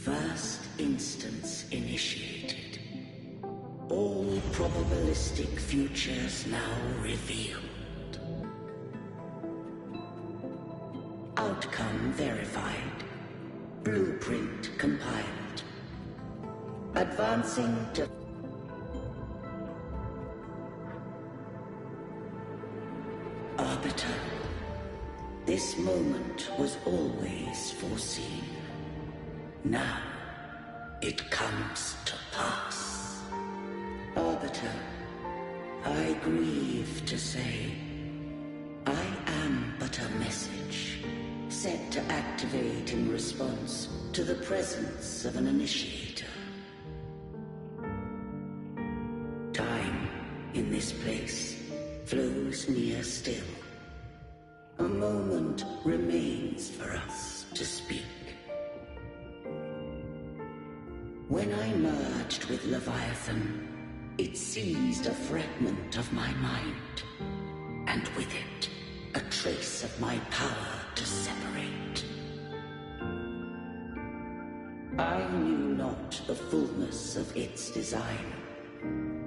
First instance initiated. All probabilistic futures now revealed. Outcome verified. Blueprint compiled. Advancing to... Arbiter. This moment was always foreseen. Now, it comes to pass. Arbiter, I grieve to say, I am but a message, set to activate in response to the presence of an initiator. Time, in this place, flows near still. A moment remains for us to speak. When I merged with Leviathan, it seized a fragment of my mind, and with it, a trace of my power to separate. I knew not the fullness of its design.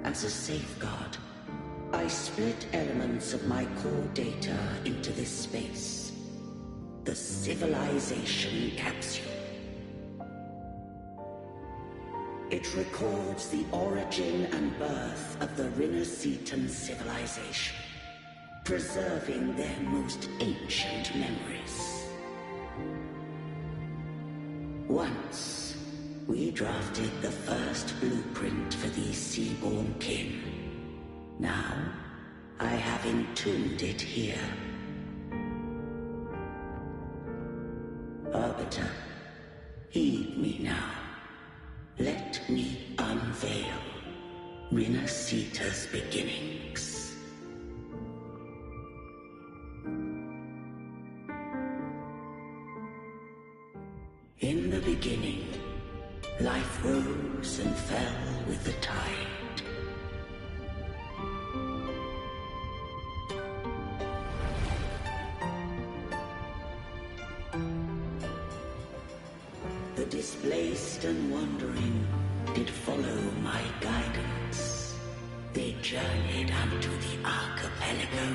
As a safeguard, I split elements of my core data into this space, the civilization capsule. It records the origin and birth of the Rinascitan civilization, preserving their most ancient memories. Once, we drafted the first blueprint for these seaborn kin. Now, I have entombed it here. Arbiter, heed me now. Let me unveil Rinascita's beginnings. In the beginning, life rose and fell with the tide. The displaced and wandering did follow my guidance. They journeyed unto the archipelago.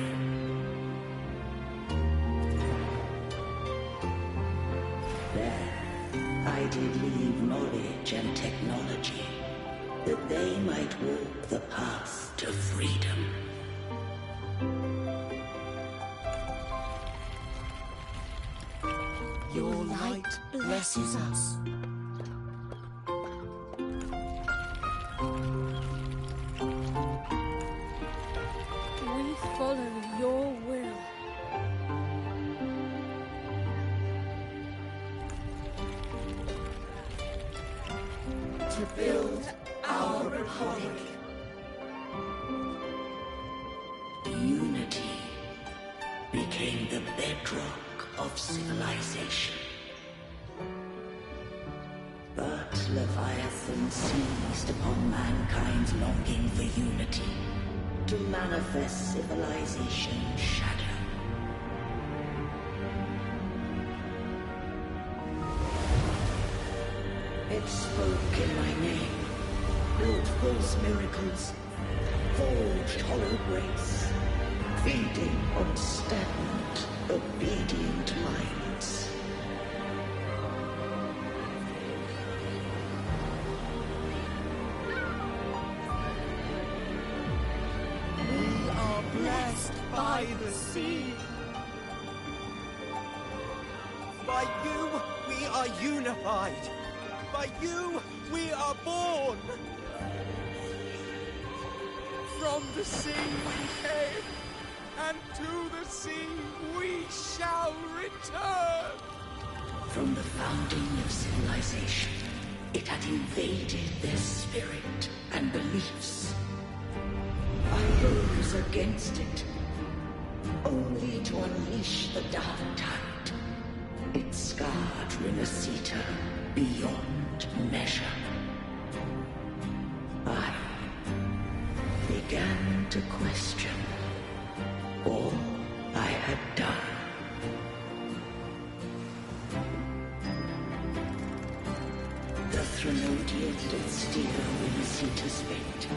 There, I did leave knowledge and technology, that they might walk the path to freedom. Your light blesses us. We follow your will. To build our republic. Unity became the bedrock of civilization. But Leviathan seized upon mankind's longing for unity to manifest civilization's shadow. It spoke in my name, built false miracles, forged hollow grace, feeding on stagnant, obedient minds. We are blessed by the sea. By you, we are unified. By you, we are born. From the sea we came, and to the sea we shall return. From the founding of civilization, it had invaded their spirit and beliefs. I rose against it, only to unleash the dark tide. It scarred Rinascita beyond measure. I began to question all I had done. The Threnodian did steer Winnesita's fate.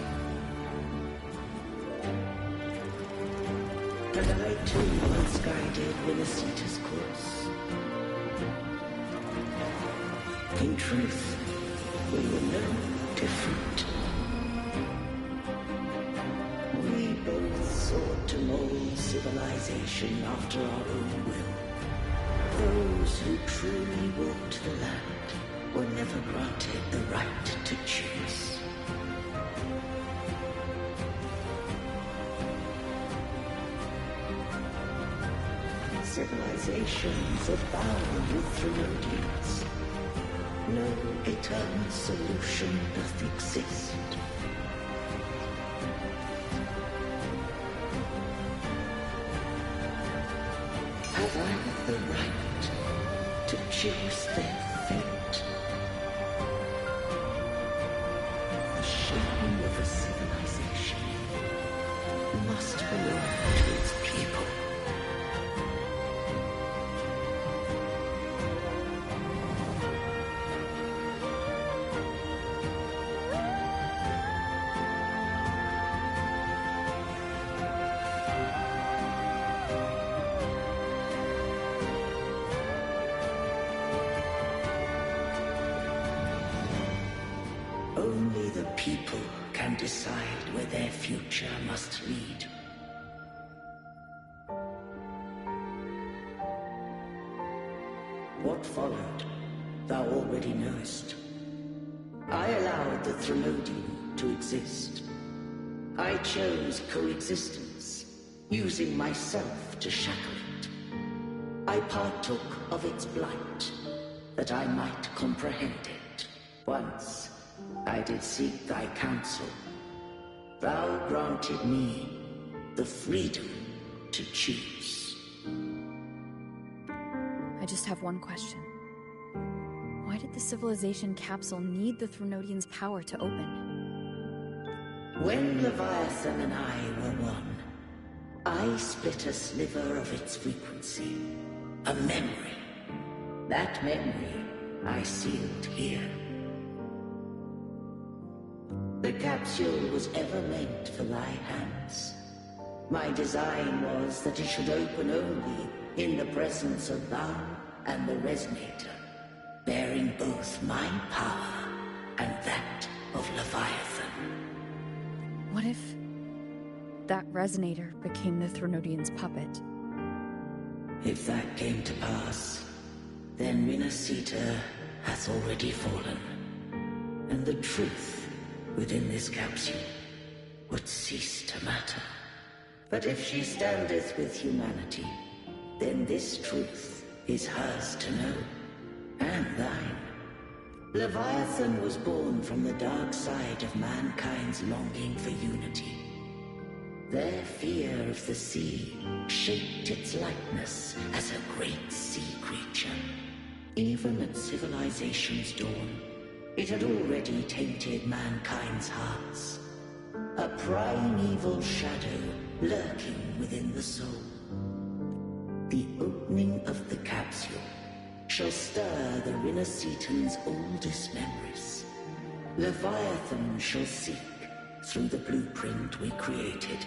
And I too once guided Winnesita's course. In truth, we were no different. We both sought to mold civilization after our own will. Those who truly walked the land were never granted the right to choose. Civilizations abound with Threnodians. No eternal solution doth exist. Have I the right to choose their fate? The shaping of a civilization must belong to its people. Only the people can decide where their future must lead. What followed, thou already knowest. I allowed the Threnodian to exist. I chose coexistence, using myself to shackle it. I partook of its blight, that I might comprehend it. Once, I did seek thy counsel. Thou granted me the freedom to choose. I just have one question. Why did the civilization capsule need the Threnodian's power to open? When Leviathan and I were one, I split a sliver of its frequency. A memory. That memory I sealed here. The capsule was ever meant for thy hands. My design was that it should open only in the presence of thou and the Resonator, bearing both my power and that of Leviathan. What if that Resonator became the Threnodian's puppet? If that came to pass, then Winnesita hath already fallen, and the truth within this capsule would cease to matter. But if she standeth with humanity, then this truth is hers to know, and thine. Leviathan was born from the dark side of mankind's longing for unity. Their fear of the sea shaped its likeness as a great sea creature. Even at civilization's dawn, it had already tainted mankind's hearts. A primeval shadow lurking within the soul. The opening of the capsule shall stir the Winnesita's oldest memories. Leviathan shall seek, through the blueprint we created,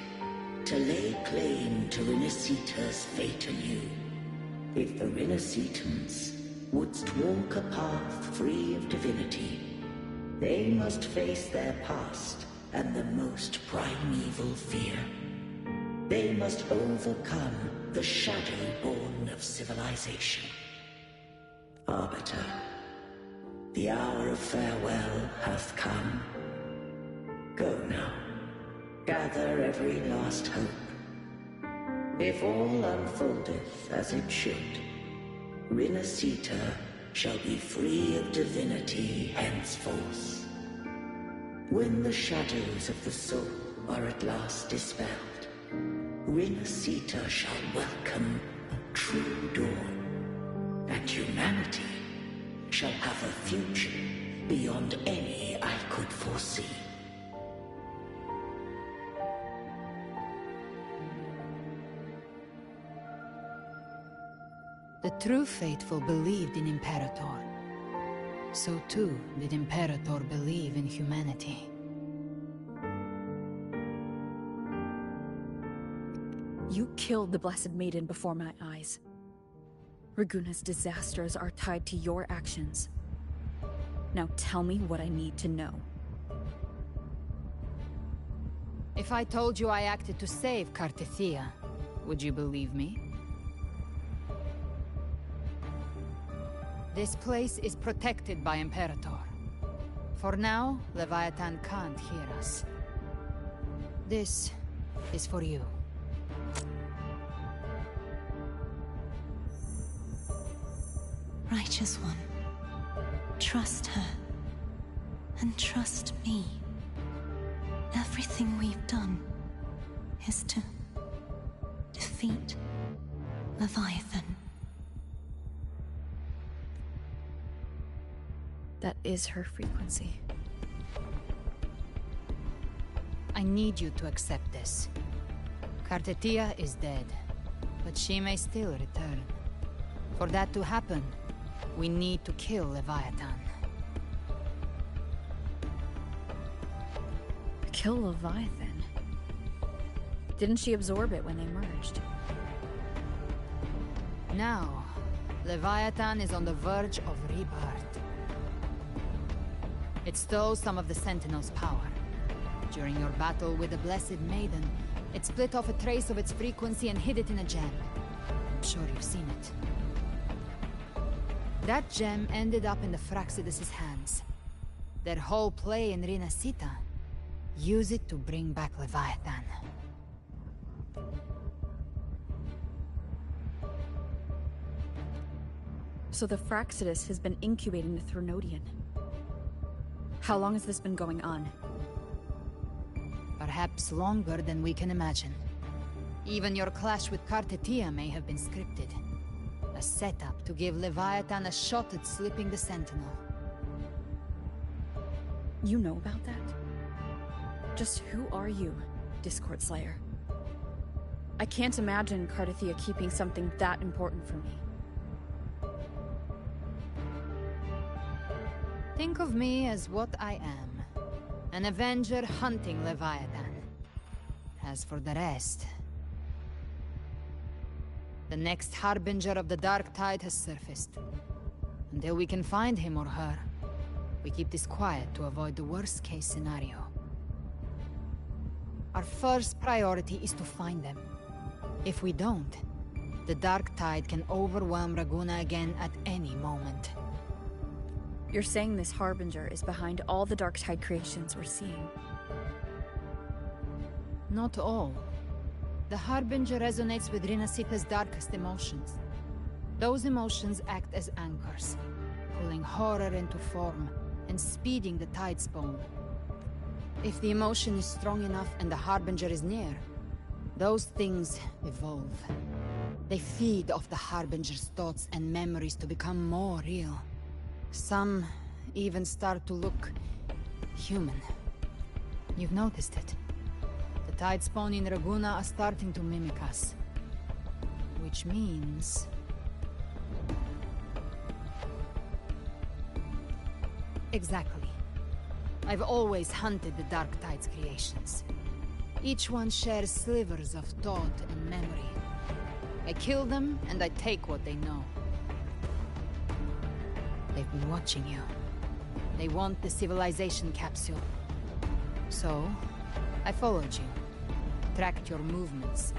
to lay claim to Winnesita's fate anew. If the Winnesitans wouldst walk a path free of divinity, they must face their past and the most primeval fear. They must overcome the shadow born of civilization. Arbiter, the hour of farewell hath come. Go now, gather every last hope. If all unfoldeth as it should, Winnesita shall be free of divinity henceforth. When the shadows of the soul are at last dispelled, Winnesita shall welcome a true dawn, and humanity shall have a future beyond any I could foresee. The true faithful believed in Imperator. So too did Imperator believe in humanity. You killed the Blessed Maiden before my eyes. Raguna's disasters are tied to your actions. Now tell me what I need to know. If I told you I acted to save Cartethia, would you believe me? This place is protected by Imperator. For now, Leviathan can't hear us. This is for you. Righteous One, trust her. And trust me. Everything we've done is to defeat Leviathan. That is her frequency. I need you to accept this. Cartethia is dead, but she may still return. For that to happen, we need to kill Leviathan. Kill Leviathan? Didn't she absorb it when they merged? Now, Leviathan is on the verge of rebirth. It stole some of the Sentinel's power. During your battle with the Blessed Maiden, it split off a trace of its frequency and hid it in a gem. I'm sure you've seen it. That gem ended up in the Fraxidus' hands. Their whole play in Rinasita, use it to bring back Leviathan. So the Fraxidus has been incubating the Threnodian. How long has this been going on? Perhaps longer than we can imagine. Even your clash with Cartethia may have been scripted. A setup to give Leviathan a shot at slipping the Sentinel. You know about that? Just who are you, Discord Slayer? I can't imagine Cartethia keeping something that important from me. Think of me as what I am. An Avenger hunting Leviathan. As for the rest... The next Harbinger of the Dark Tide has surfaced. Until we can find him or her, we keep this quiet to avoid the worst-case scenario. Our first priority is to find them. If we don't, the Dark Tide can overwhelm Raguna again at any moment. You're saying this Harbinger is behind all the Dark Tide creations we're seeing? Not all. The Harbinger resonates with Rinasita's darkest emotions. Those emotions act as anchors, pulling horror into form and speeding the Tidespawn. If the emotion is strong enough and the Harbinger is near, those things evolve. They feed off the Harbinger's thoughts and memories to become more real. Some even start to look human. You've noticed it. The Tidespawn in Raguna are starting to mimic us. Which means... Exactly. I've always hunted the Dark Tide's creations. Each one shares slivers of thought and memory. I kill them, and I take what they know. They've been watching you. They want the civilization capsule. So, I followed you. Tracked your movements.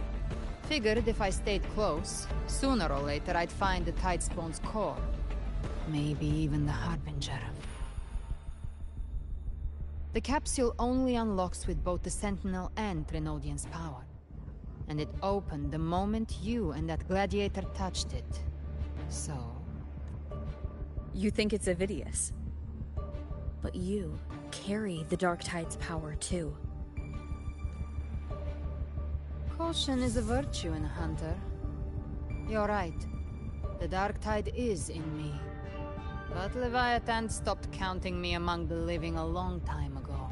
Figured if I stayed close, sooner or later I'd find the Tidespawn's core. Maybe even the Harbinger. The capsule only unlocks with both the Sentinel and Threnodian's power. And it opened the moment you and that gladiator touched it. So... You think it's Avidius. But you carry the Dark Tide's power too. Caution is a virtue in a hunter. You're right. The Dark Tide is in me. But Leviathan stopped counting me among the living a long time ago.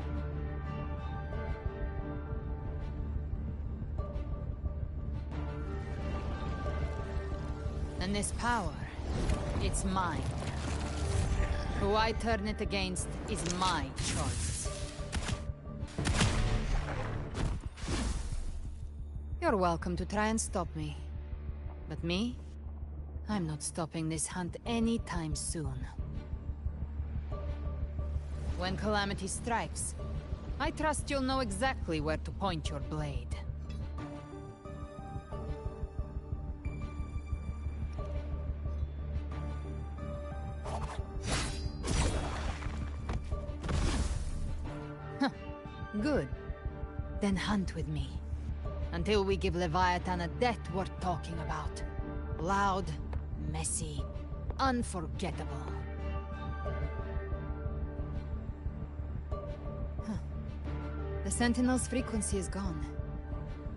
And this power, it's mine. Who I turn it against is my choice. You're welcome to try and stop me. But me? I'm not stopping this hunt anytime soon. When calamity strikes, I trust you'll know exactly where to point your blade. Good. Then hunt with me. Until we give Leviathan a death worth talking about. Loud, messy, unforgettable. The Sentinel's frequency is gone.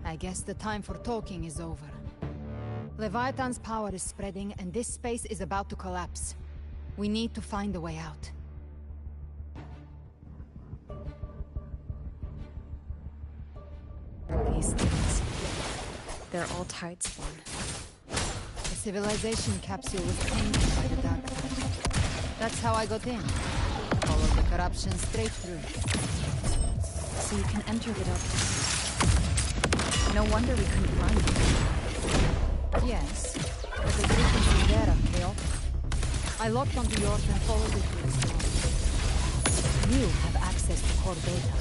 I guess the time for talking is over. Leviathan's power is spreading, and this space is about to collapse. We need to find a way out. These things. They're all Tidespawn. The civilization capsule was tainted by the Dark Tide. That's how I got in. Followed the corruption straight through. So you can enter the Dark Tide. No wonder we couldn't find you. Yes, but the frequencies there are chaotic. I locked onto yours and followed it through the storm. You have access to core data.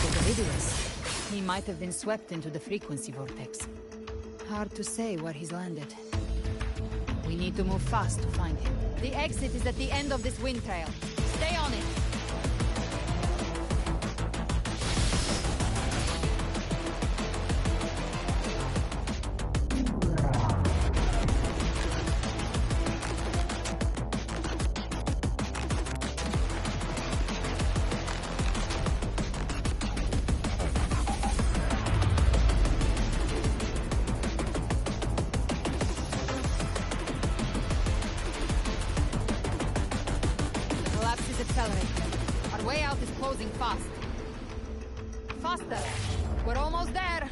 For Davidius, he might have been swept into the frequency vortex. Hard to say where he's landed. We need to move fast to find him. The exit is at the end of this wind trail. Stay on it! Our way out is closing fast. Faster! We're almost there!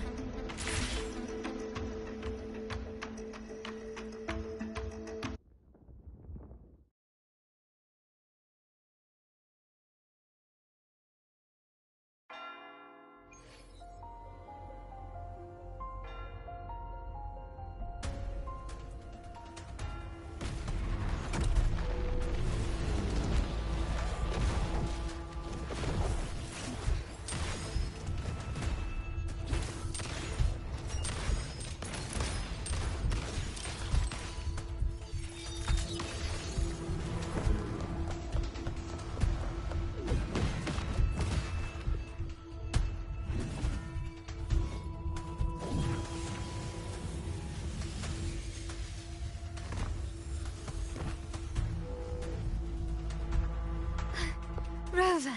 Rover!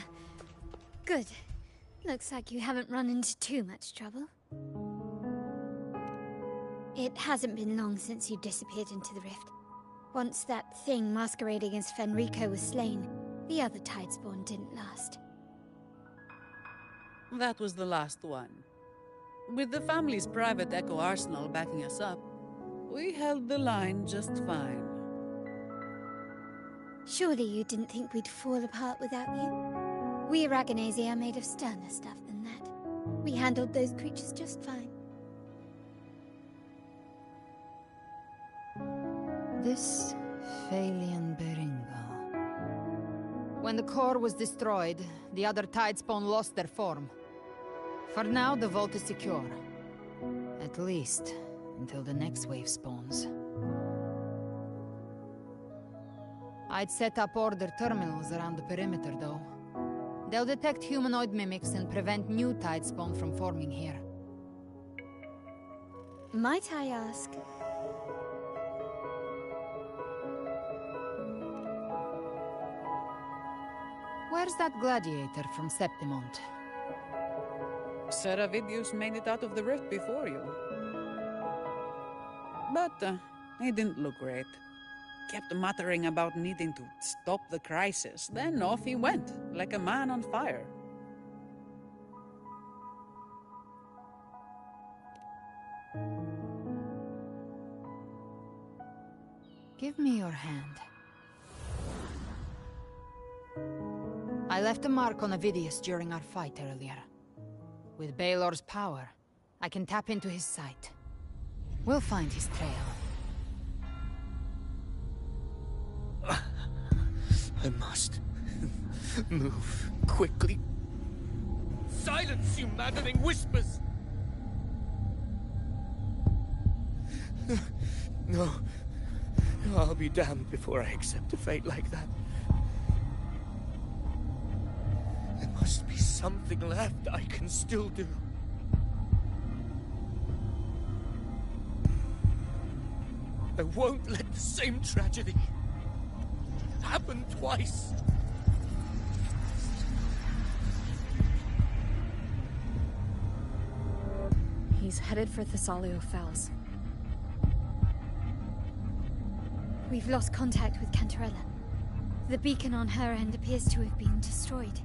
Good. Looks like you haven't run into too much trouble. It hasn't been long since you disappeared into the rift. Once that thing masquerading as Fenrico was slain, the other Tidespawn didn't last. That was the last one. With the family's private Echo arsenal backing us up, we held the line just fine. Surely you didn't think we'd fall apart without you? We Aragonese are made of sterner stuff than that. We handled those creatures just fine. This Phalian Beringal. When the core was destroyed, the other Tidespawn lost their form. For now, the vault is secure. At least, until the next wave spawns. I'd set up order terminals around the perimeter, though. They'll detect humanoid mimics and prevent new Tidespawn from forming here. Might I ask? Where's that gladiator from Septimont? Seravidius made it out of the rift before you. But he didn't look great. Kept muttering about needing to stop the crisis, then off he went, like a man on fire. Give me your hand. I left a mark on Avidius during our fight earlier. With Baelor's power, I can tap into his sight. We'll find his trail. I must move quickly. Silence, you maddening whispers! No. I'll be damned before I accept a fate like that. There must be something left I can still do. I won't let the same tragedy happen twice. He's headed for Thessalio Fells. We've lost contact with Cantarella. The beacon on her end appears to have been destroyed.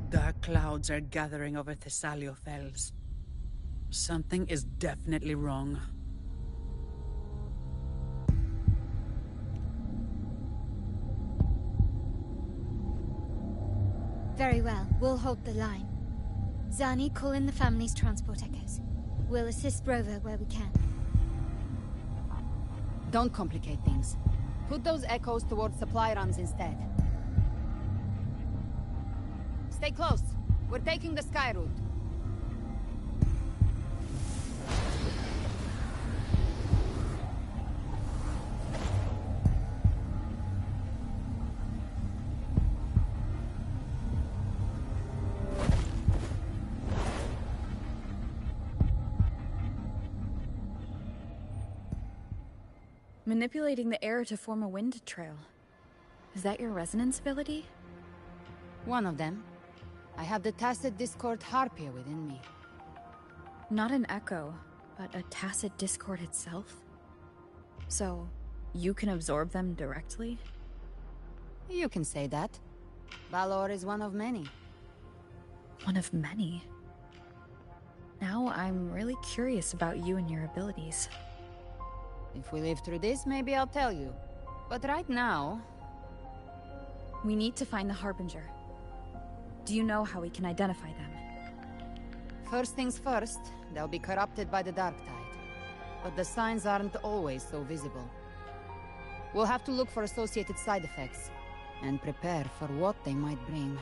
Dark clouds are gathering over Thessalio Fells. Something is definitely wrong. Very well, we'll hold the line. Zani, call in the family's transport echoes. We'll assist Rover where we can. Don't complicate things. Put those echoes towards supply runs instead. Stay close. We're taking the sky route. Manipulating the air to form a wind trail. Is that your resonance ability? One of them. I have the Tacit Discord Harpia within me. Not an echo, but a Tacit Discord itself? So, you can absorb them directly? You can say that. Valor is one of many. One of many? Now I'm really curious about you and your abilities. If we live through this, maybe I'll tell you. But right now... We need to find the Harbinger. Do you know how we can identify them? First things first, they'll be corrupted by the Dark Tide. But the signs aren't always so visible. We'll have to look for associated side effects, and prepare for what they might bring.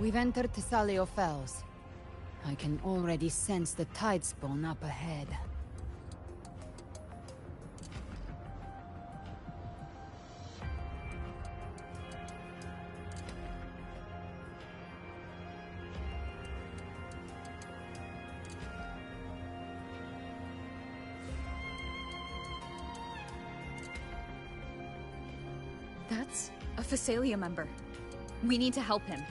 We've entered Thessalio Fells. I can already sense the tide spawn up ahead. That's a Phasalia member. We need to help him.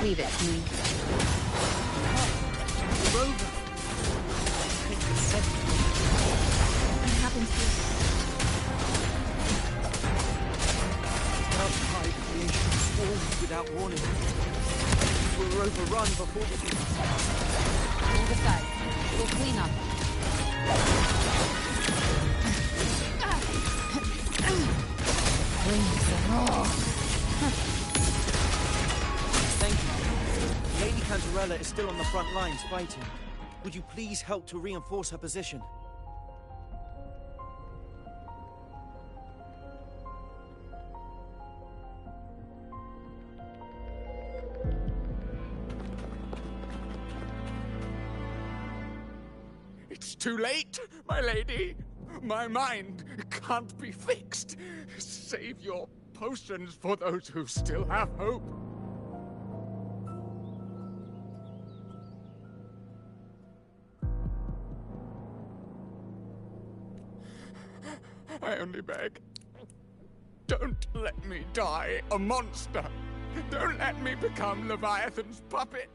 Leave it to me. Rover! What happened here? Dark tide creation swarmed without warning. We're overrun before we can... Move aside. We'll clean up. Thank you. Lady Cantarella is still on the front lines fighting. Would you please help to reinforce her position? It's too late, my lady. My mind can't be fixed. Save your potions for those who still have hope. I only beg. Don't let me die a monster. Don't let me become Leviathan's puppet.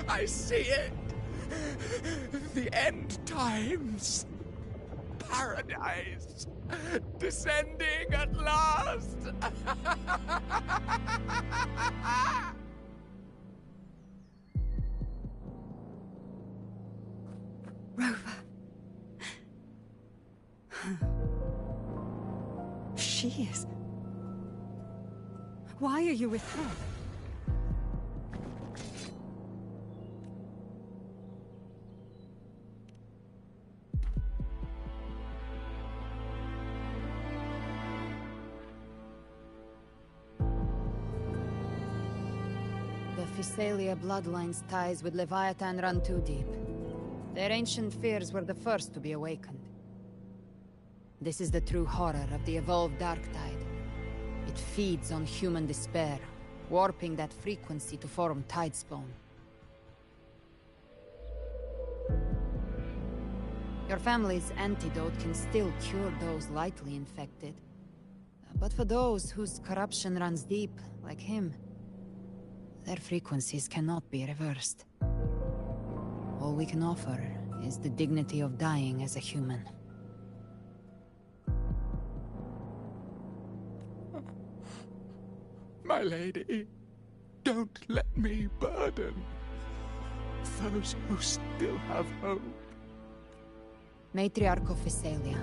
I see it. The end times. Paradise. Descending at last. Rover. She is... Why are you with her? The Physalia bloodline's ties with Leviathan run too deep. Their ancient fears were the first to be awakened. This is the true horror of the evolved Dark Tide. It feeds on human despair, warping that frequency to form Tidespawn. Your family's antidote can still cure those lightly infected. But for those whose corruption runs deep, like him, their frequencies cannot be reversed. All we can offer is the dignity of dying as a human. My lady, don't let me burden those who still have hope. Matriarch of Physalia,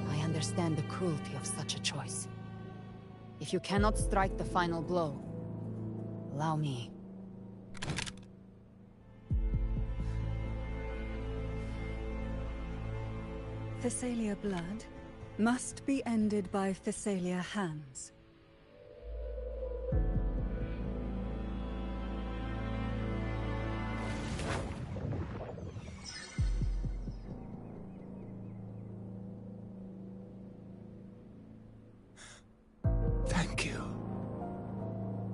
I understand the cruelty of such a choice. If you cannot strike the final blow, allow me. Physalia blood must be ended by Physalia hands. Thank you.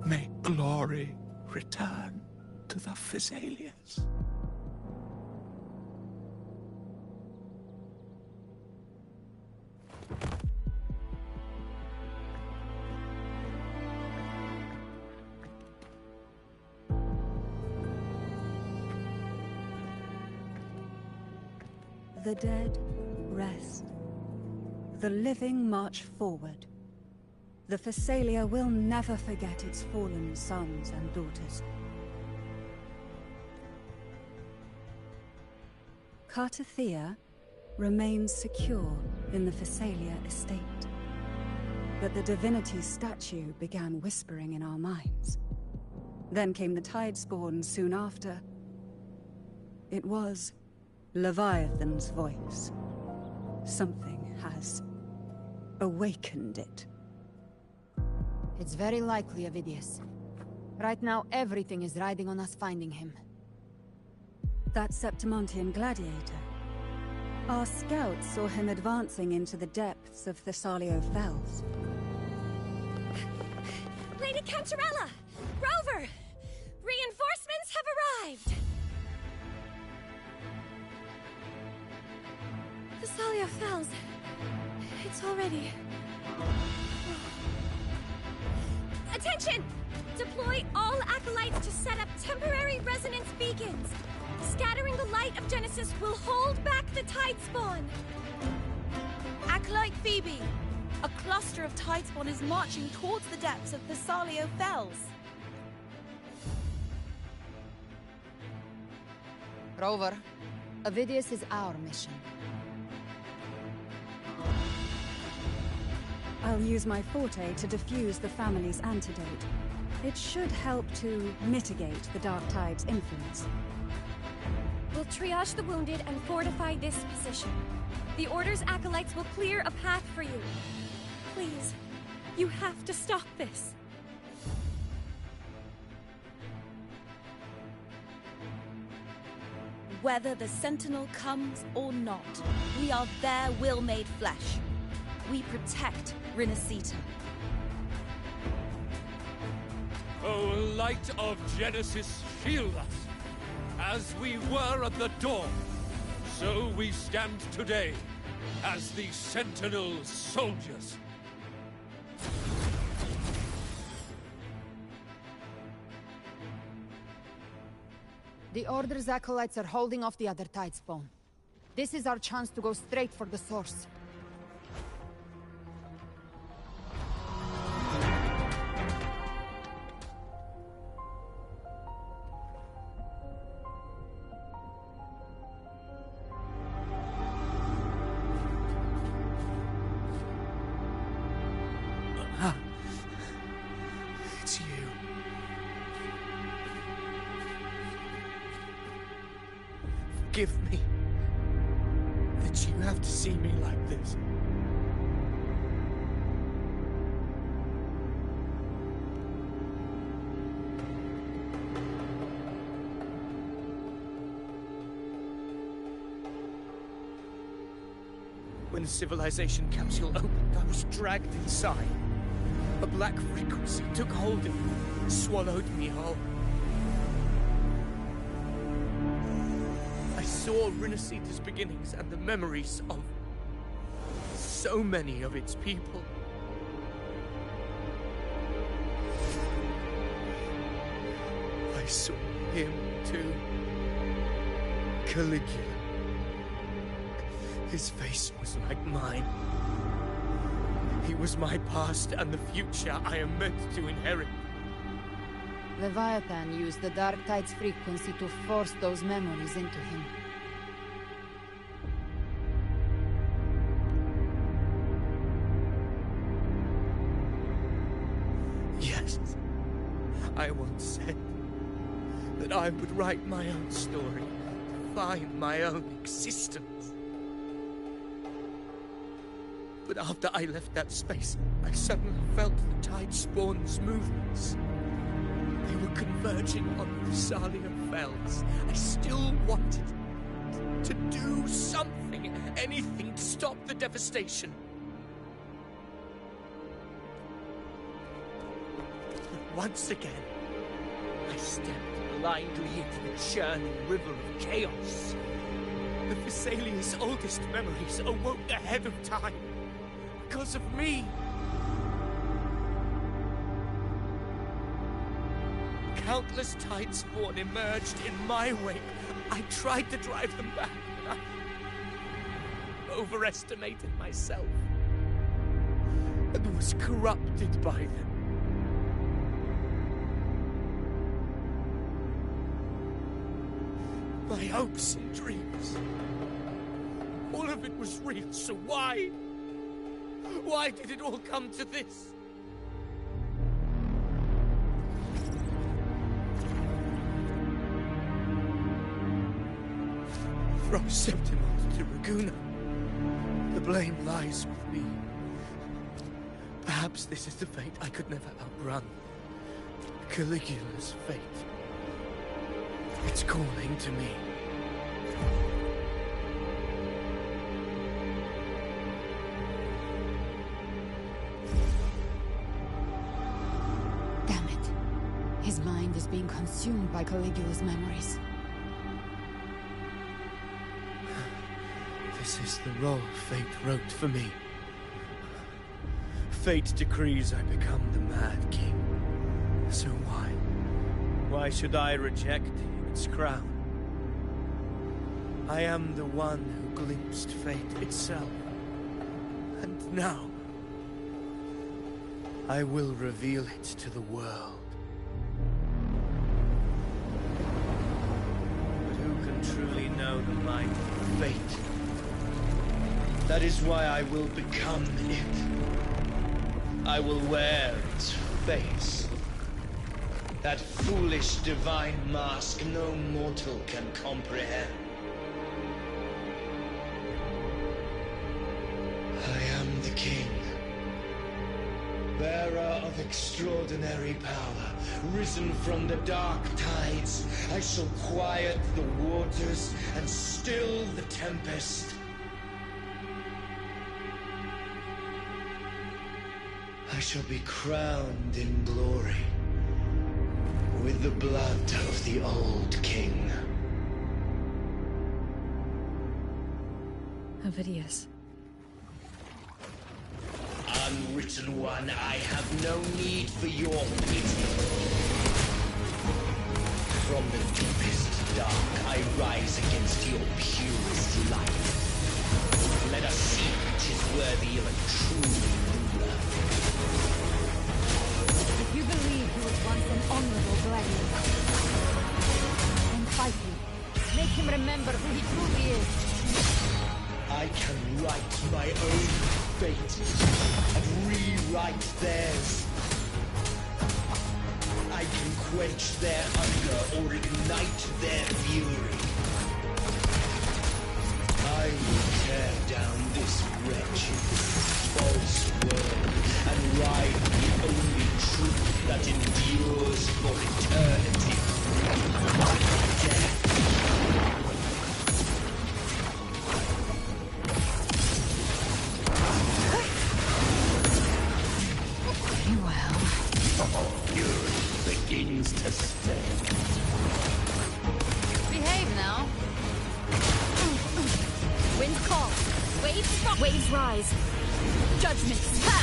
May glory return to the Physalians. The dead rest. The living march forward. The Physalia will never forget its fallen sons and daughters. Cartathea remains secure in the Physalia estate. But the divinity's statue began whispering in our minds. Then came the Tidespawn soon after. It was Leviathan's voice. Something has awakened it. It's very likely, Avidius. Right now, everything is riding on us finding him. That Septimontian gladiator. Our scouts saw him advancing into the depths of Thessalio Fells. Lady Cantarella! Rover! Reinforcements have arrived! Thessalio Fells. It's already... Attention! Deploy all acolytes to set up temporary resonance beacons. Scattering the light of Genesis will hold back the Tidespawn. Acolyte Phoebe, a cluster of Tidespawn is marching towards the depths of Thessalio Fells. Rover, Avidius is our mission. I'll use my forte to defuse the family's antidote. It should help to mitigate the Dark Tide's influence. We'll triage the wounded and fortify this position. The Order's acolytes will clear a path for you. Please, you have to stop this. Whether the Sentinel comes or not, we are their will made flesh. We protect Rinasita. O light of Genesis, shield us! As we were at the dawn, so we stand today, as the Sentinel soldiers. The Order's acolytes are holding off the other Tidespawn. This is our chance to go straight for the source. It's you. Forgive me that you have to see me like this. When the civilization capsule opened, I was dragged inside. A black frequency took hold of me, swallowed me whole. I saw Rinasita's beginnings and the memories of so many of its people. I saw him too. Caligula. His face was like mine. He was my past and the future I am meant to inherit. Leviathan used the Dark Tide's frequency to force those memories into him. Yes. I once said that I would write my own story, define my own existence. But after I left that space, I suddenly felt the Tidespawn's movements. They were converging on the Thessalia Fells. I still wanted to do something, anything to stop the devastation. But once again, I stepped blindly into the churning river of chaos. The Thessalia's oldest memories awoke ahead of time. Because of me. Countless Tidespawn emerged in my wake. I tried to drive them back. I overestimated myself and was corrupted by them. My hopes and dreams. All of it was real, so why? Why did it all come to this? From Septimont to Raguna, the blame lies with me. Perhaps this is the fate I could never outrun. Caligula's fate. It's calling to me. Damn it. His mind is being consumed by Caligula's memories. This is the role fate wrote for me. Fate decrees I become the Mad King. So why? Why should I reject its crown? I am the one who glimpsed fate itself. And now, I will reveal it to the world. But who can truly know the mind of fate? That is why I will become it. I will wear its face. That foolish divine mask no mortal can comprehend. I am the king. Bearer of extraordinary power, risen from the dark tides, I shall quiet the waters and still the tempest. I shall be crowned in glory with the blood of the old king. Ovidius. Unwritten one, I have no need for your pity. From the deepest dark, I rise against your purest light. Let us see which is worthy of a true ruler. If you believe he was once an honorable gladiator, then fight him. Make him remember who he truly is. I can write my own fate and rewrite theirs. I can quench their hunger or ignite their fury. I will tear down this wretched, false world and ride the only truth that endures for eternity. Death. Very well. Fury begins to stay. Behave now. Wind call. Waves rise. Judgment. Ha!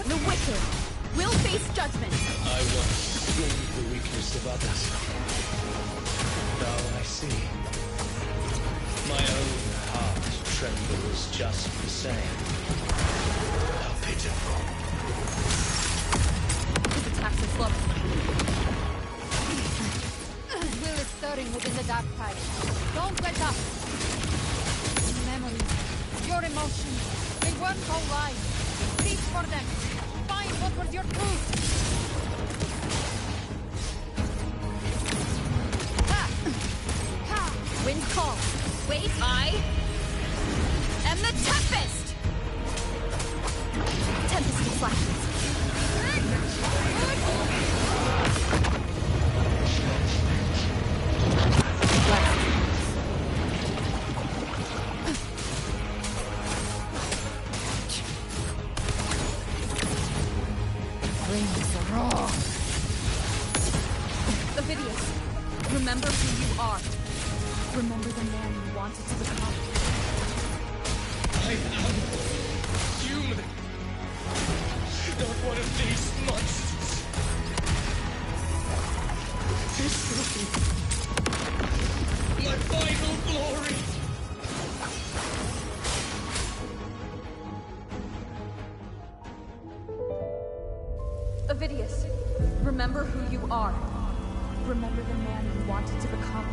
The wicked will face judgment. I once scorned the weakness of others. Now I see. My own heart trembles just the same. How pitiful. His attacks are slow. Will is stirring within the dark tide. Don't let up. Memories, your emotions, they weren't all lies. Reach for them. Find what was your truth. Ha! Ha! Wind call. Wait, I am the Tempest! Tempest flashes. Flames are raw. Ovidius, remember who you are. Remember the man you wanted to become. I am human. Not one of these monsters. This will be my final glory. Ovidius, remember who you are. Remember the man you wanted to become.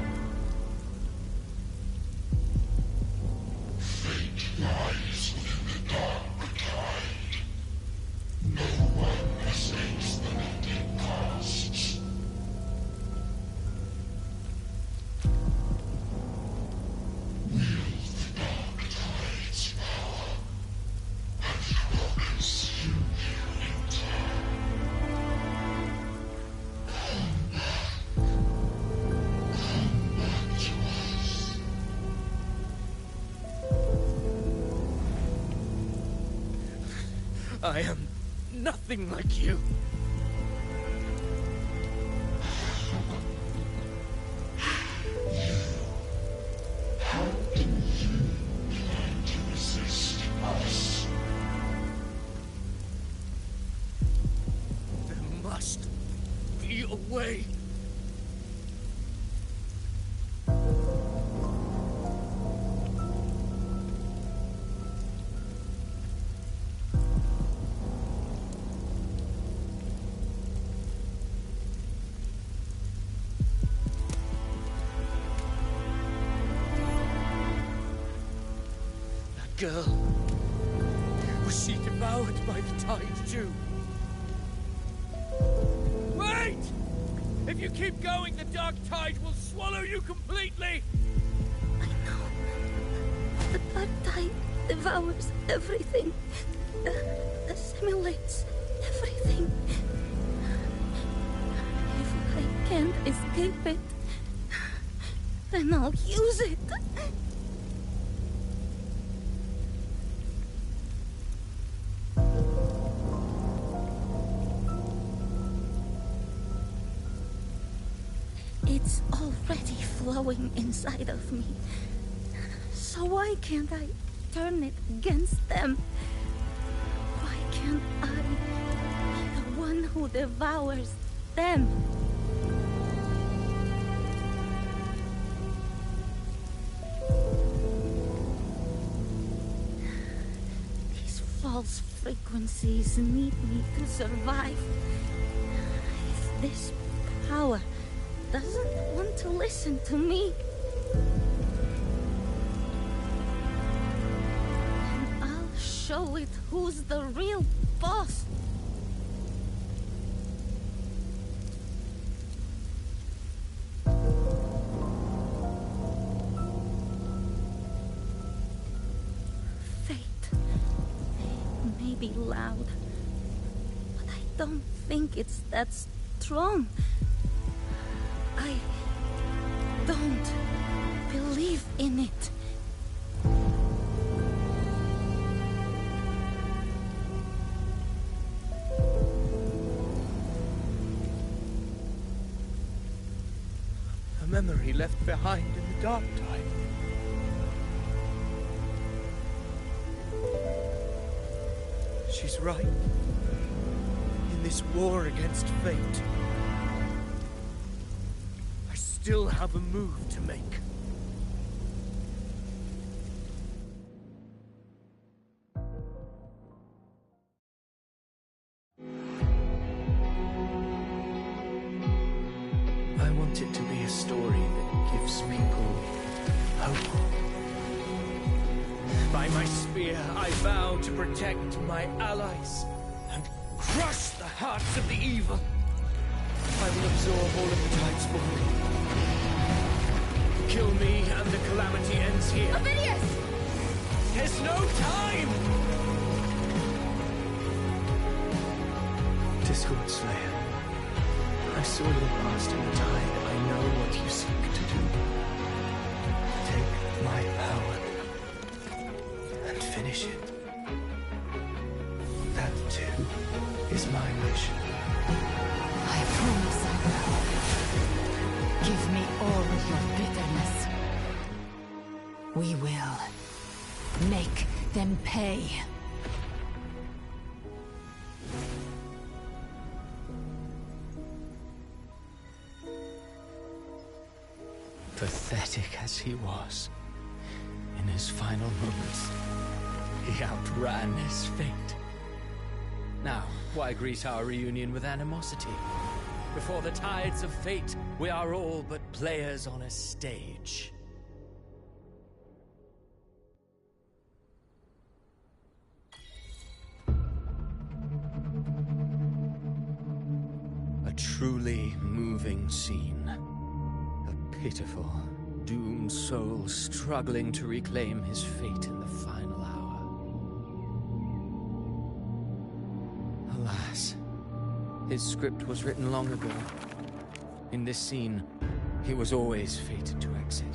Lies within the dark tide. No one mistakes the needed costs. Wield the dark tide's power, and it will consume you in time. Come back. Come back to us. I am nothing like you. How do you plan to resist us? There must be a way. Girl, was she devoured by the tide too? Wait! If you keep going, the dark tide will swallow you completely! I know. The dark tide devours everything. Assimilates everything. If I can't escape it, then I'll use it. growing inside of me. So why can't I turn it against them? Why can't I be the one who devours them? These false frequencies need me to survive. If this power doesn't want to listen to me, then I'll show it who's the real boss. Fate may be loud, but I don't think it's that strong. I don't believe in it. A memory left behind in the dark time. She's right. In this war against fate, I still have a move to make. I want it to be a story that gives people hope. By my spear, I vow to protect my allies and crush the hearts of the evil. I will absorb all of the tides forward. Kill me and the calamity ends here. Avidius! There's no time! Discord Slayer, I saw your past in the tide. I know what you seek to do. Take my power and finish it. That too is my wish. I promise I will. Give me all of your bitterness. We will make them pay. Pathetic as he was, in his final moments, he outran his fate. Now, why greet our reunion with animosity? Before the tides of fate, we are all but players on a stage. A truly moving scene. A pitiful, doomed soul struggling to reclaim his fate in the final hour. Alas, his script was written long ago. In this scene, he was always fated to exit.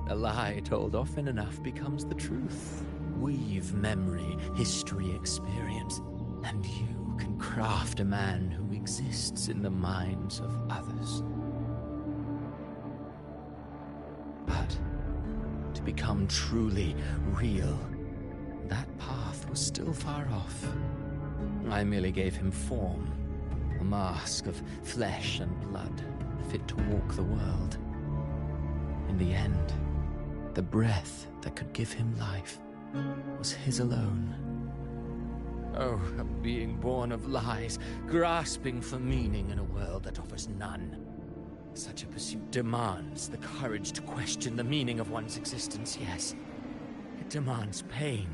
A lie told often enough becomes the truth. Weave memory, history, experience, and you can craft a man who exists in the minds of others. But to become truly real, that path was still far off. I merely gave him form, a mask of flesh and blood, fit to walk the world. In the end, the breath that could give him life was his alone. Oh, a being born of lies, grasping for meaning in a world that offers none. Such a pursuit demands the courage to question the meaning of one's existence, yes. It demands pain.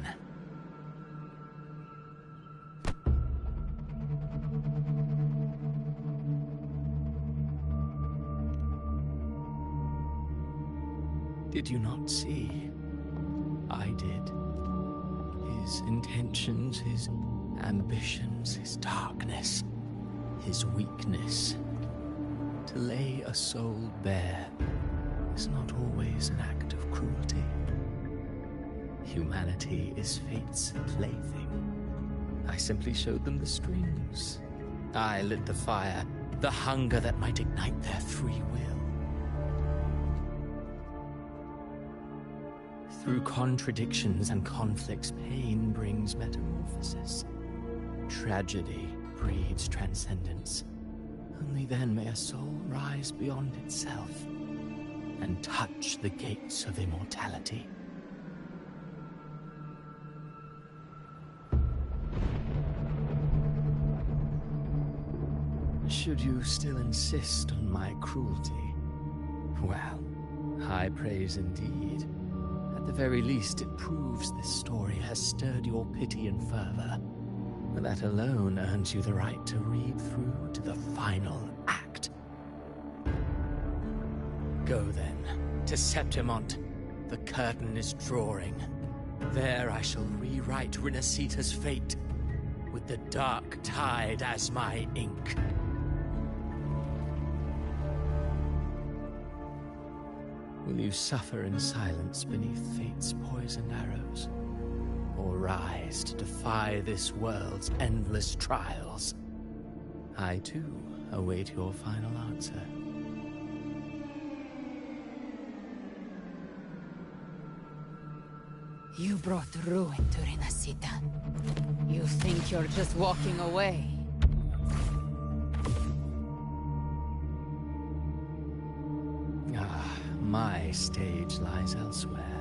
Did you not see? I did. His intentions, his ambitions, his darkness, his weakness. To lay a soul bare is not always an act of cruelty. Humanity is fate's plaything. I simply showed them the strings. I lit the fire, the hunger that might ignite their free will. Through contradictions and conflicts, pain brings metamorphosis. Tragedy breeds transcendence. Only then may a soul rise beyond itself and touch the gates of immortality. Should you still insist on my cruelty, well, high praise indeed. At the very least, it proves this story has stirred your pity and fervor. That alone earns you the right to read through to the final act. Go then, to Septimont. The curtain is drawing. There I shall rewrite Rinasita's fate, with the dark tide as my ink. Will you suffer in silence beneath fate's poisoned arrows? Or rise to defy this world's endless trials? I, too, await your final answer. You brought ruin to Rinasita. You think you're just walking away? My stage lies elsewhere.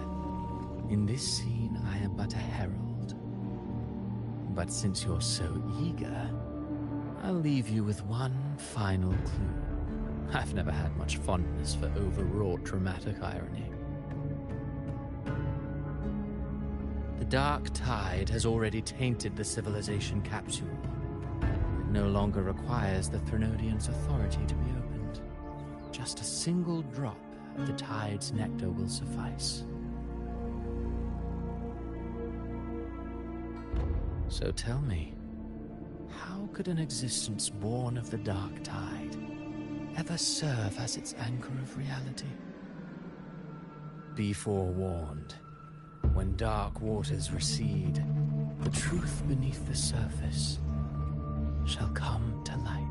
In this scene, I am but a herald. But since you're so eager, I'll leave you with one final clue. I've never had much fondness for overwrought dramatic irony. The dark tide has already tainted the civilization capsule. It no longer requires the Threnodian's authority to be opened. Just a single drop of the tide's nectar will suffice. So tell me, how could an existence born of the dark tide ever serve as its anchor of reality? Be forewarned. When dark waters recede, the truth beneath the surface shall come to light.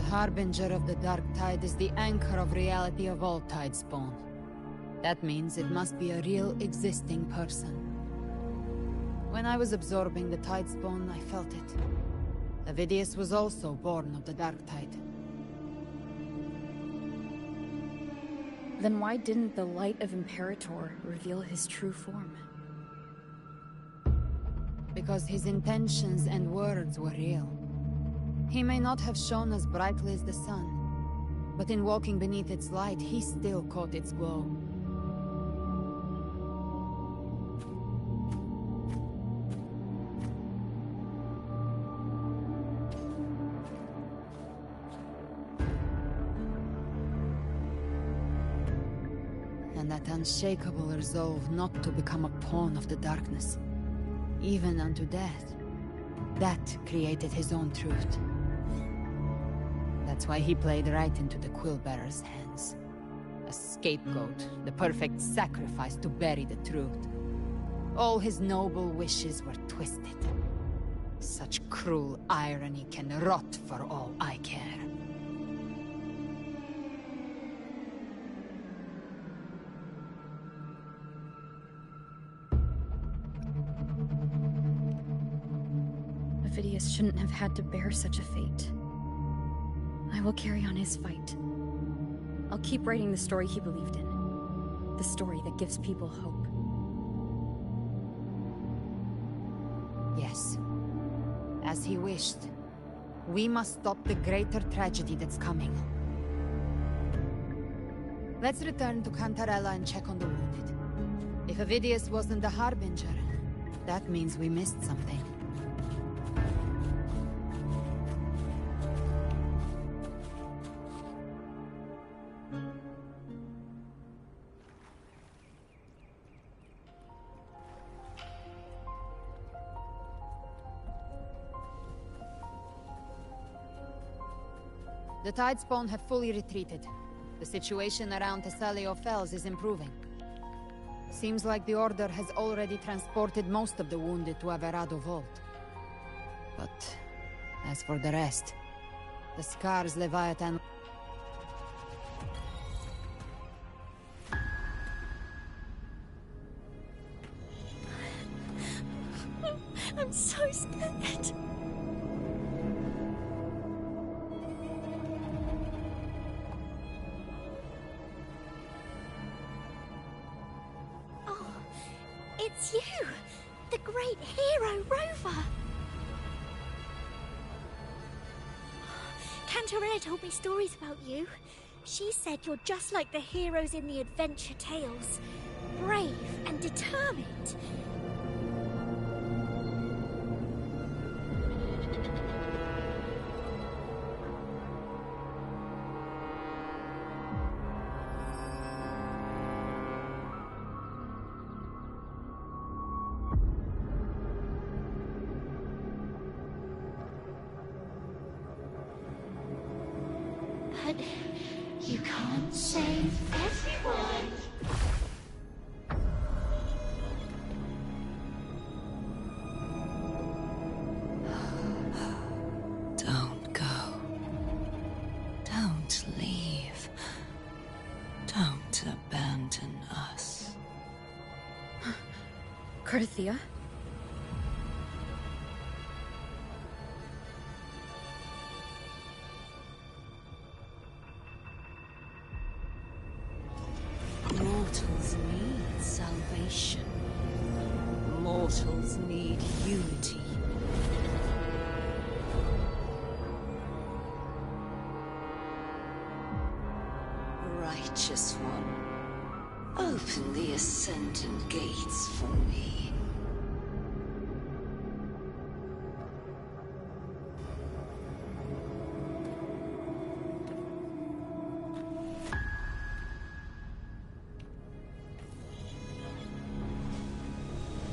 Harbinger of the dark tide is the anchor of reality of all Tidespawn. That means it must be a real existing person. When I was absorbing the Tidespawn, I felt it. Avidius was also born of the dark tide. Then why didn't the light of Imperator reveal his true form? Because his intentions and words were real. He may not have shone as brightly as the sun, but in walking beneath its light, he still caught its glow. And that unshakable resolve not to become a pawn of the darkness, even unto death, that created his own truth. That's why he played right into the Quillbearer's hands. A scapegoat, the perfect sacrifice to bury the truth. All his noble wishes were twisted. Such cruel irony can rot for all I care. shouldn't have had to bear such a fate. I will carry on his fight. I'll keep writing the story he believed in. The story that gives people hope. Yes. As he wished. We must stop the greater tragedy that's coming. Let's return to Cantarella and check on the wounded. If Avidius wasn't the Harbinger, that means we missed something. The Tidespawn have fully retreated. The situation around Thessalio Fells is improving. Seems like the Order has already transported most of the wounded to Averado Vault. But as for the rest, the Scar's Leviathan... I'm so scared. It's you! The great hero, Rover! Cantarella told me stories about you. She said you're just like the heroes in the adventure tales. Brave and determined. But you can't save everyone. Don't go. Don't leave. Don't abandon us. Carthea? Mortals need salvation. Mortals need unity. Righteous One, open the Ascendant gates for me.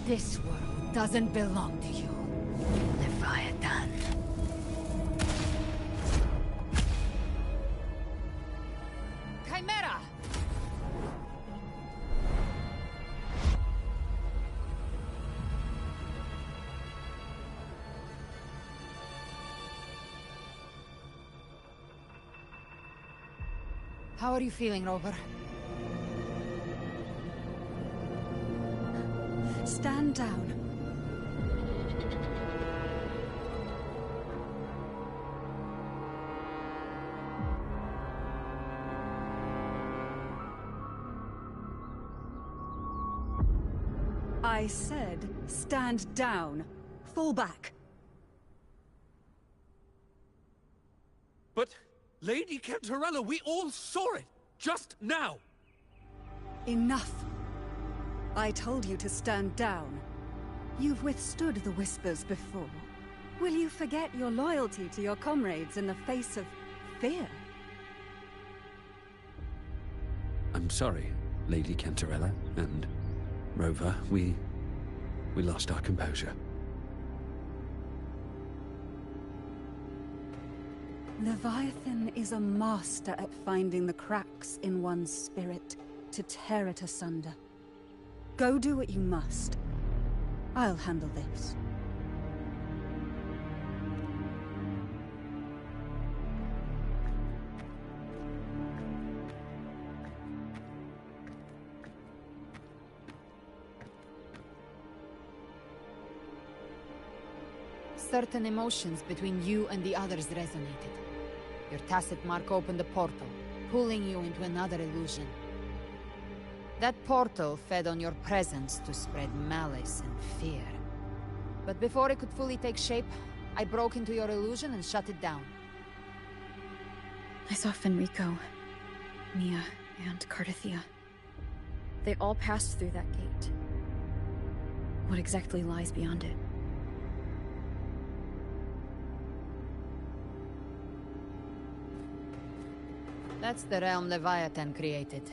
This world doesn't belong to you, Leviathan. Chimera! How are you feeling, Rover? Stand down. I said, stand down. Fall back. But, Lady Cantarella, we all saw it! Just now! Enough. I told you to stand down. You've withstood the whispers before. Will you forget your loyalty to your comrades in the face of fear? I'm sorry, Lady Cantarella and Rover. We lost our composure. Leviathan is a master at finding the cracks in one's spirit to tear it asunder. Go do what you must. I'll handle this. certain emotions between you and the others resonated. Your tacit mark opened a portal, pulling you into another illusion. That portal fed on your presence to spread malice and fear. But before it could fully take shape, I broke into your illusion and shut it down. I saw Fenrico, Mia, and Cardathia. They all passed through that gate. What exactly lies beyond it? That's the realm Leviathan created.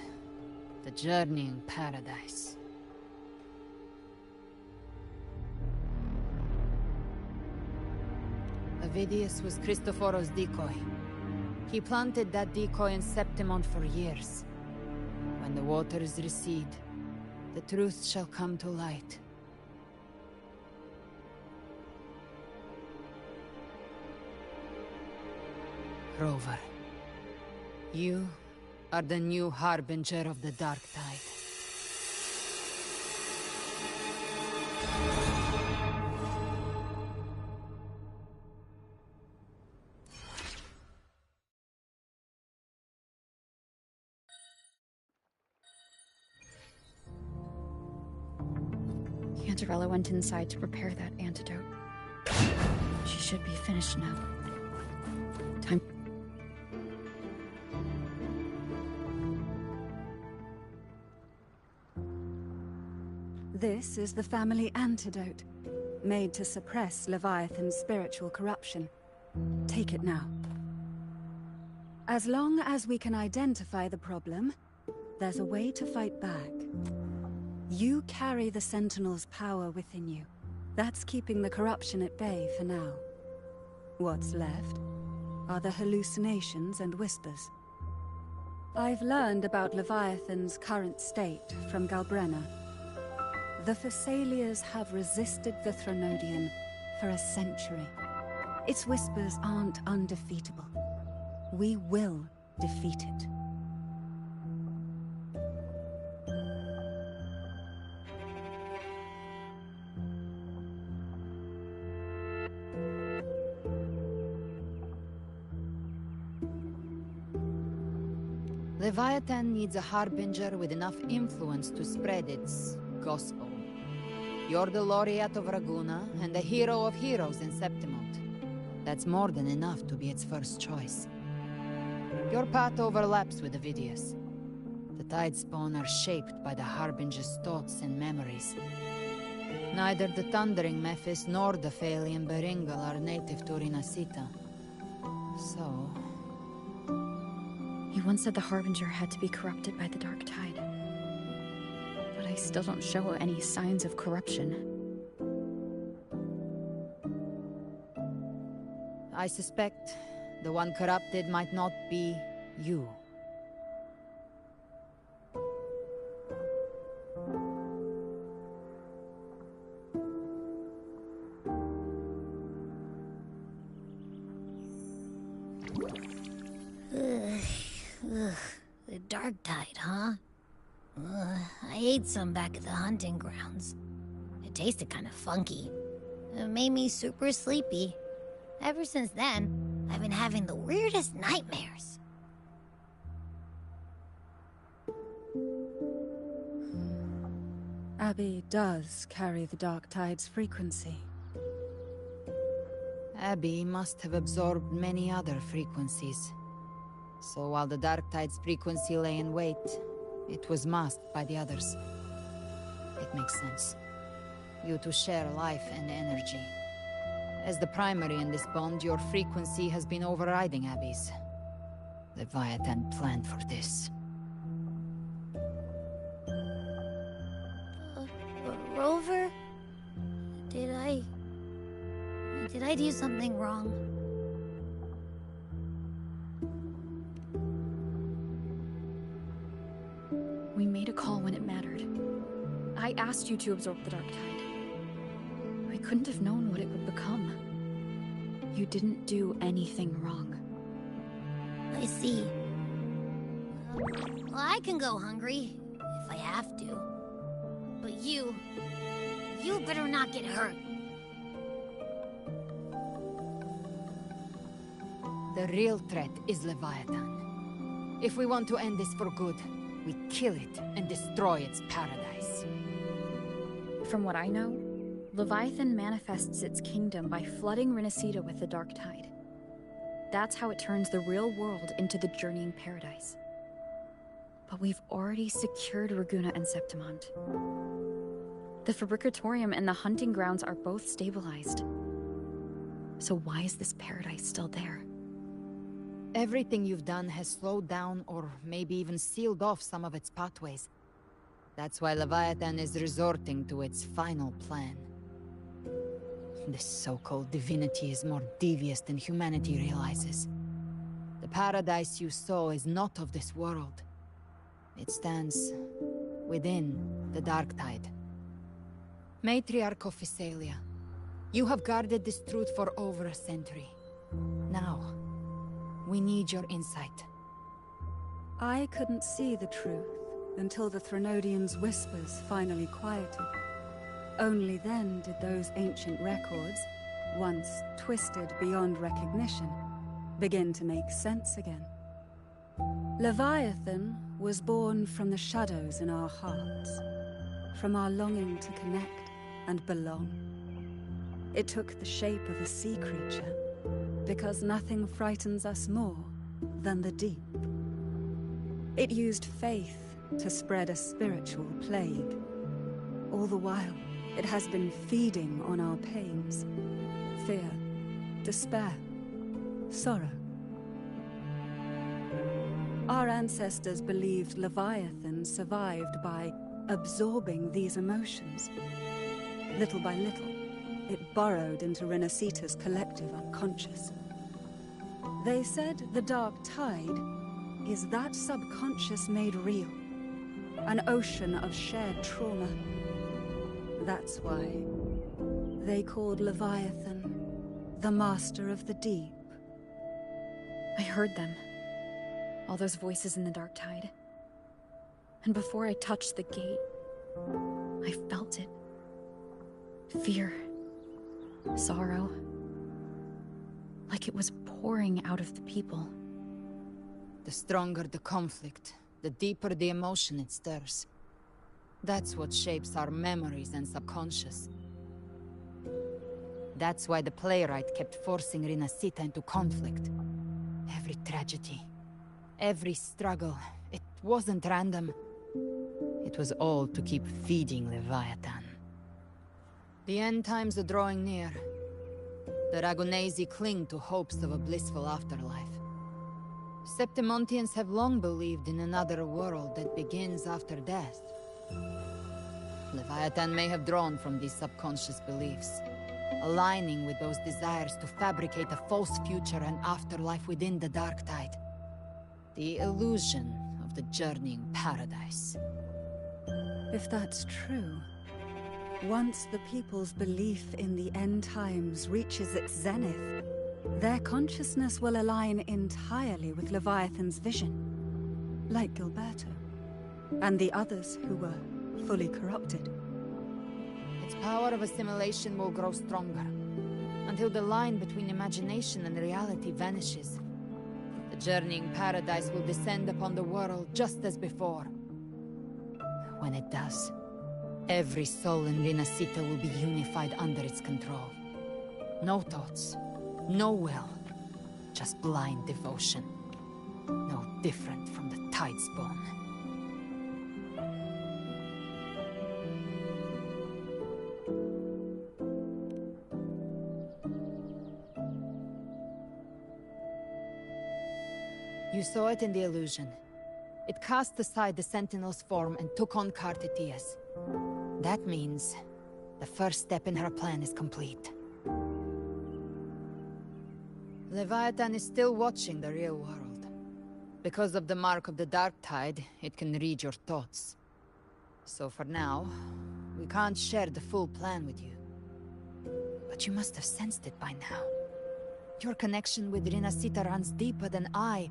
The journeying paradise. Avidius was Christophoros' decoy. He planted that decoy in Septimont for years. When the waters recede, the truth shall come to light. Rover, you are the new harbinger of the Dark Tide. Cantarella went inside to prepare that antidote. She should be finished now. Time. This is the family antidote, made to suppress Leviathan's spiritual corruption. Take it now. As long as we can identify the problem, there's a way to fight back. You carry the Sentinel's power within you. That's keeping the corruption at bay for now. What's left are the hallucinations and whispers. I've learned about Leviathan's current state from Galbrenna. The Thessalians have resisted the Threnodian for a century. Its whispers aren't undefeatable. We will defeat it. Leviathan needs a harbinger with enough influence to spread its gospel. You're the laureate of Raguna and the hero of heroes in Septimont. That's more than enough to be its first choice. Your path overlaps with Avidius. The Tidespawn are shaped by the harbinger's thoughts and memories. Neither the Thundering Mephis nor the Phalian Beringal are native to Rinasita. So... You once said the Harbinger had to be corrupted by the Dark Tide. But I still don't show any signs of corruption. I suspect the one corrupted might not be you. The Dark Tide, huh? I ate some back at the hunting grounds. It tasted kind of funky. It made me super sleepy. Ever since then, I've been having the weirdest nightmares. Abby does carry the Dark Tide's frequency. Abby must have absorbed many other frequencies. So while the Dark Tide's frequency lay in wait, it was masked by the others. It makes sense. You two share life and energy. As the primary in this bond, your frequency has been overriding Abby's. Leviathan planned for this. Rover? Did I do something wrong? We made a call when it mattered. I asked you to absorb the Dark Tide. I couldn't have known what it would become. You didn't do anything wrong. I see. Well, I can go hungry, if I have to. But you better not get hurt. The real threat is Leviathan. If we want to end this for good, we kill it and destroy its paradise. From what I know, Leviathan manifests its kingdom by flooding Renacita with the dark tide. That's how it turns the real world into the journeying paradise. But we've already secured Raguna and Septimont. The Fabricatorium and the hunting grounds are both stabilized. So why is this paradise still there? Everything you've done has slowed down or maybe even sealed off some of its pathways. That's why Leviathan is resorting to its final plan. This so-called divinity is more devious than humanity realizes. The paradise you saw is not of this world. It stands within the dark tide. Matriarch of Physalia, you have guarded this truth for over a century. Now, we need your insight. I couldn't see the truth until the Threnodians' whispers finally quieted. Only then did those ancient records, once twisted beyond recognition, begin to make sense again. Leviathan was born from the shadows in our hearts, from our longing to connect and belong. It took the shape of a sea creature, because nothing frightens us more than the deep. It used faith to spread a spiritual plague. All the while, it has been feeding on our pains, fear, despair, sorrow. Our ancestors believed Leviathan survived by absorbing these emotions. Little by little, it burrowed into Renacita's collective unconscious. They said the dark tide is that subconscious made real, an ocean of shared trauma. That's why they called Leviathan the Master of the Deep. I heard them. All those voices in the dark tide. And before I touched the gate, I felt it. Fear. Sorrow. Like it was pouring out of the people. The stronger the conflict, the deeper the emotion it stirs. That's what shapes our memories and subconscious. That's why the playwright kept forcing Renacita into conflict. Every tragedy, every struggle, it wasn't random. It was all to keep feeding Leviathan. The end times are drawing near. The Ragunesi cling to hopes of a blissful afterlife. Septimontians have long believed in another world that begins after death. Leviathan may have drawn from these subconscious beliefs, aligning with those desires to fabricate a false future and afterlife within the dark tide. The illusion of the journeying paradise. If that's true, once the people's belief in the end times reaches its zenith, their consciousness will align entirely with Leviathan's vision, like Gilberto, and the others who were fully corrupted. Its power of assimilation will grow stronger, until the line between imagination and reality vanishes. The journeying paradise will descend upon the world just as before. When it does, every soul in Renacita will be unified under its control. No thoughts, no will, just blind devotion. No different from the Tidespawn. You saw it in the illusion. It cast aside the Sentinel's form and took on Cartitia's. That means the first step in her plan is complete. Leviathan is still watching the real world. Because of the mark of the dark tide, it can read your thoughts. So for now, we can't share the full plan with you. But you must have sensed it by now. Your connection with Renacita runs deeper than I,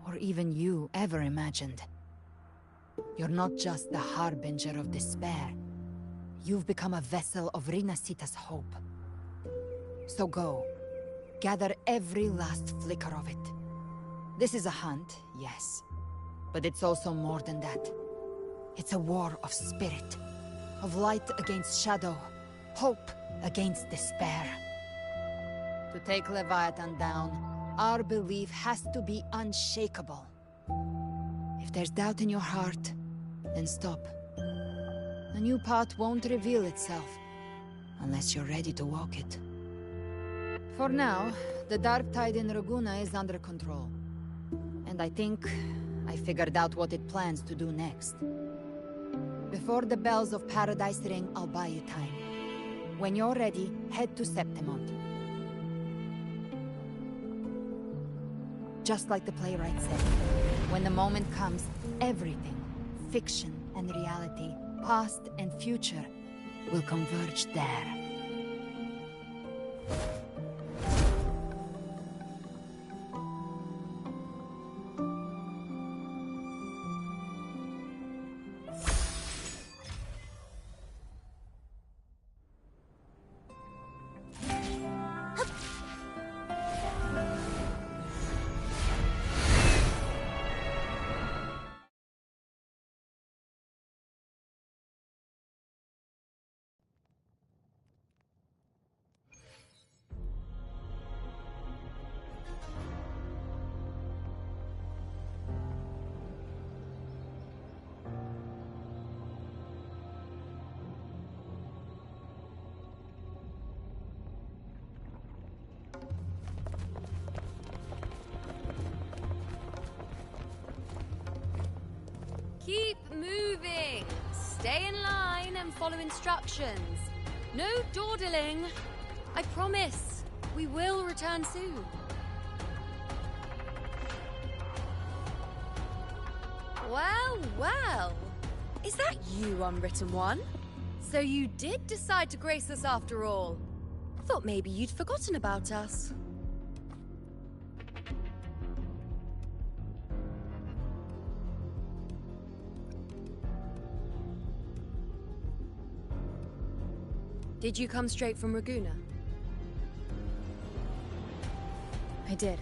or even you, ever imagined. You're not just the harbinger of despair. You've become a vessel of Renacita's hope. So go. Gather every last flicker of it. This is a hunt, yes. But it's also more than that. It's a war of spirit. Of light against shadow. Hope against despair. To take Leviathan down, our belief has to be unshakable. If there's doubt in your heart, then stop. The new path won't reveal itself, unless you're ready to walk it. For now, the dark tide in Raguna is under control. And I think I figured out what it plans to do next. Before the bells of Paradise ring, I'll buy you time. When you're ready, head to Septimont. Just like the playwright said, when the moment comes, everything, fiction and reality, past and future, will converge there. Keep moving! Stay in line and follow instructions. No dawdling. I promise, we will return soon. Well, well. Is that you, Unwritten One? So you did decide to grace us after all. I thought maybe you'd forgotten about us. Did you come straight from Raguna? I did.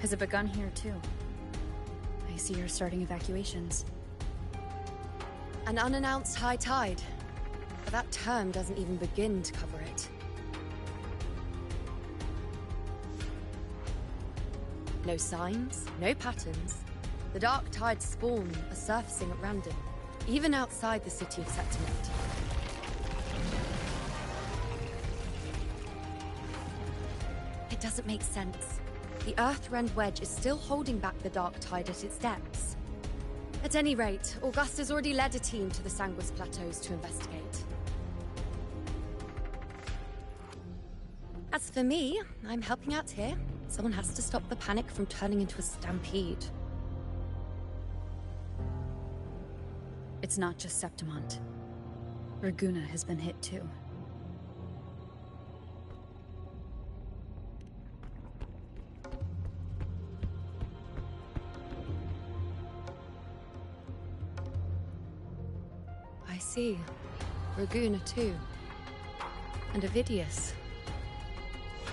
Has it begun here, too? I see you're starting evacuations. An unannounced high tide. But that term doesn't even begin to cover it. No signs, no patterns. The dark tide's spawn are surfacing at random, even outside the city of Septimont. It doesn't make sense. The Earthrend Wedge is still holding back the dark tide at its depths. At any rate, Augusta's already led a team to the Sanguis Plateaus to investigate. As for me, I'm helping out here. Someone has to stop the panic from turning into a stampede. It's not just Septimont. Raguna has been hit too. I see. Raguna too. And Ovidius.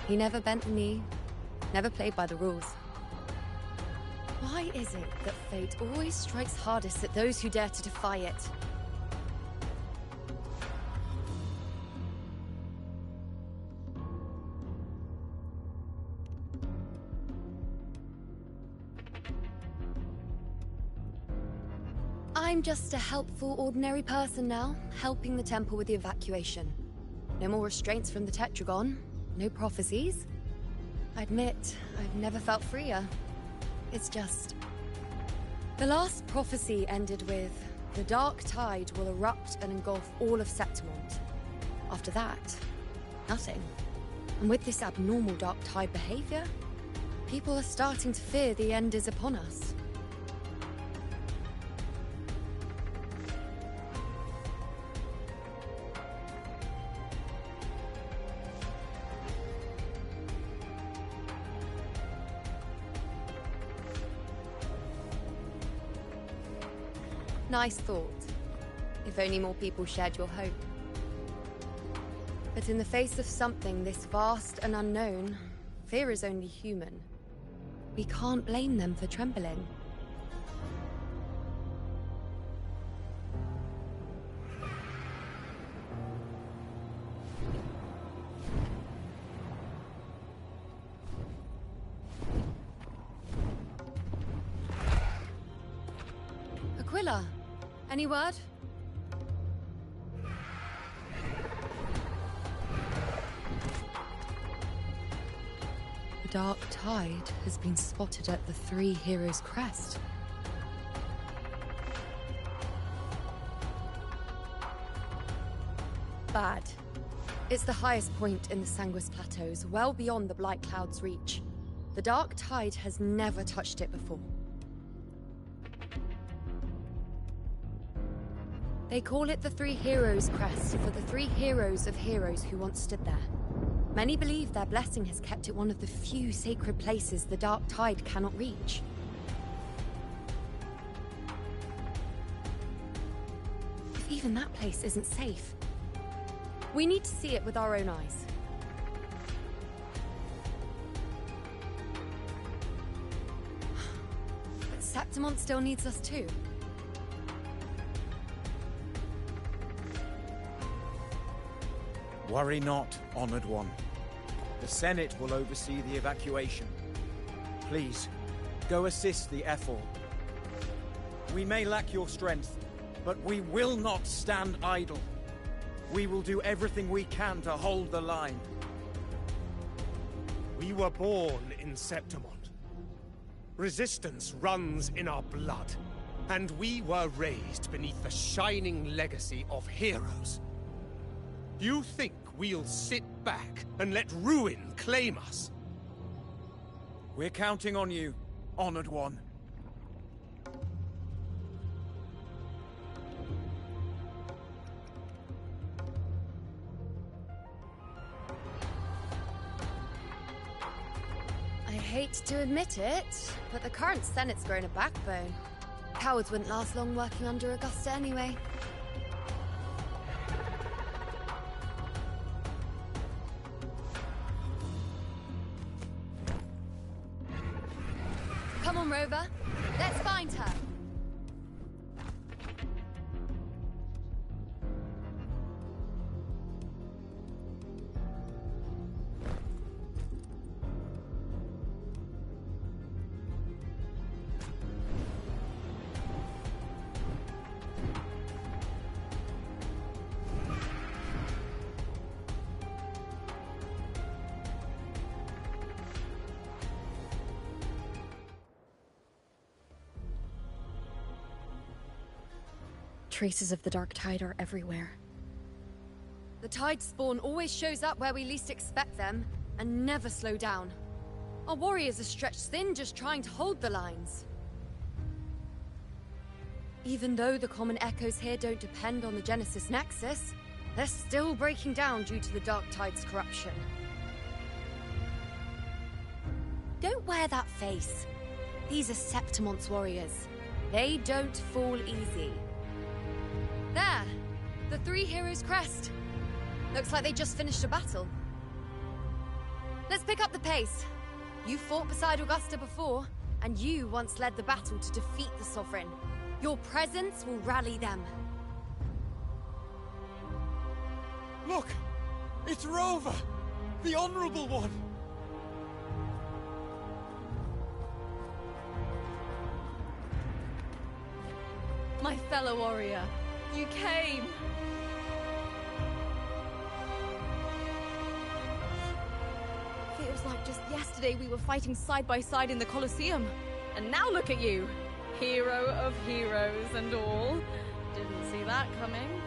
He never bent the knee, never played by the rules. Why is it that fate always strikes hardest at those who dare to defy it? I'm just a helpful, ordinary person now, helping the temple with the evacuation. No more restraints from the Tetragon, no prophecies. I admit, I've never felt freer. It's just... The last prophecy ended with, the dark tide will erupt and engulf all of Septimont. After that, nothing. And with this abnormal dark tide behavior, people are starting to fear the end is upon us. Nice thought. If only more people shared your hope. But in the face of something this vast and unknown, fear is only human. We can't blame them for trembling. Aquila, any word? The Dark Tide has been spotted at the Three Heroes' Crest. Bad. It's the highest point in the Sanguis Plateaus, well beyond the Blight Cloud's reach. The Dark Tide has never touched it before. They call it the Three Heroes' Crest for the three heroes of heroes who once stood there. Many believe their blessing has kept it one of the few sacred places the Dark Tide cannot reach. If even that place isn't safe, we need to see it with our own eyes. But Septimont still needs us too. Worry not, Honored One. The Senate will oversee the evacuation. Please, go assist the Ethel. We may lack your strength, but we will not stand idle. We will do everything we can to hold the line. We were born in Septimont. Resistance runs in our blood, and we were raised beneath the shining legacy of heroes. You think we'll sit back and let ruin claim us? We're counting on you, Honored One. I hate to admit it, but the current Senate's grown a backbone. Cowards wouldn't last long working under Augusta anyway. Come on, Rover. Let's find her. Traces of the Dark Tide are everywhere. The Tide spawn always shows up where we least expect them, and never slow down. Our warriors are stretched thin just trying to hold the lines. Even though the common echoes here don't depend on the Genesis Nexus, they're still breaking down due to the Dark Tide's corruption. Don't wear that face. These are Septimont's warriors. They don't fall easy. There! The Three Heroes' Crest. Looks like they just finished a battle. Let's pick up the pace. You fought beside Augusta before, and you once led the battle to defeat the Sovereign. Your presence will rally them. Look! It's Rover! The Honorable One! My fellow warrior, you came! Feels like just yesterday we were fighting side by side in the Colosseum. And now look at you! Hero of heroes and all. Didn't see that coming.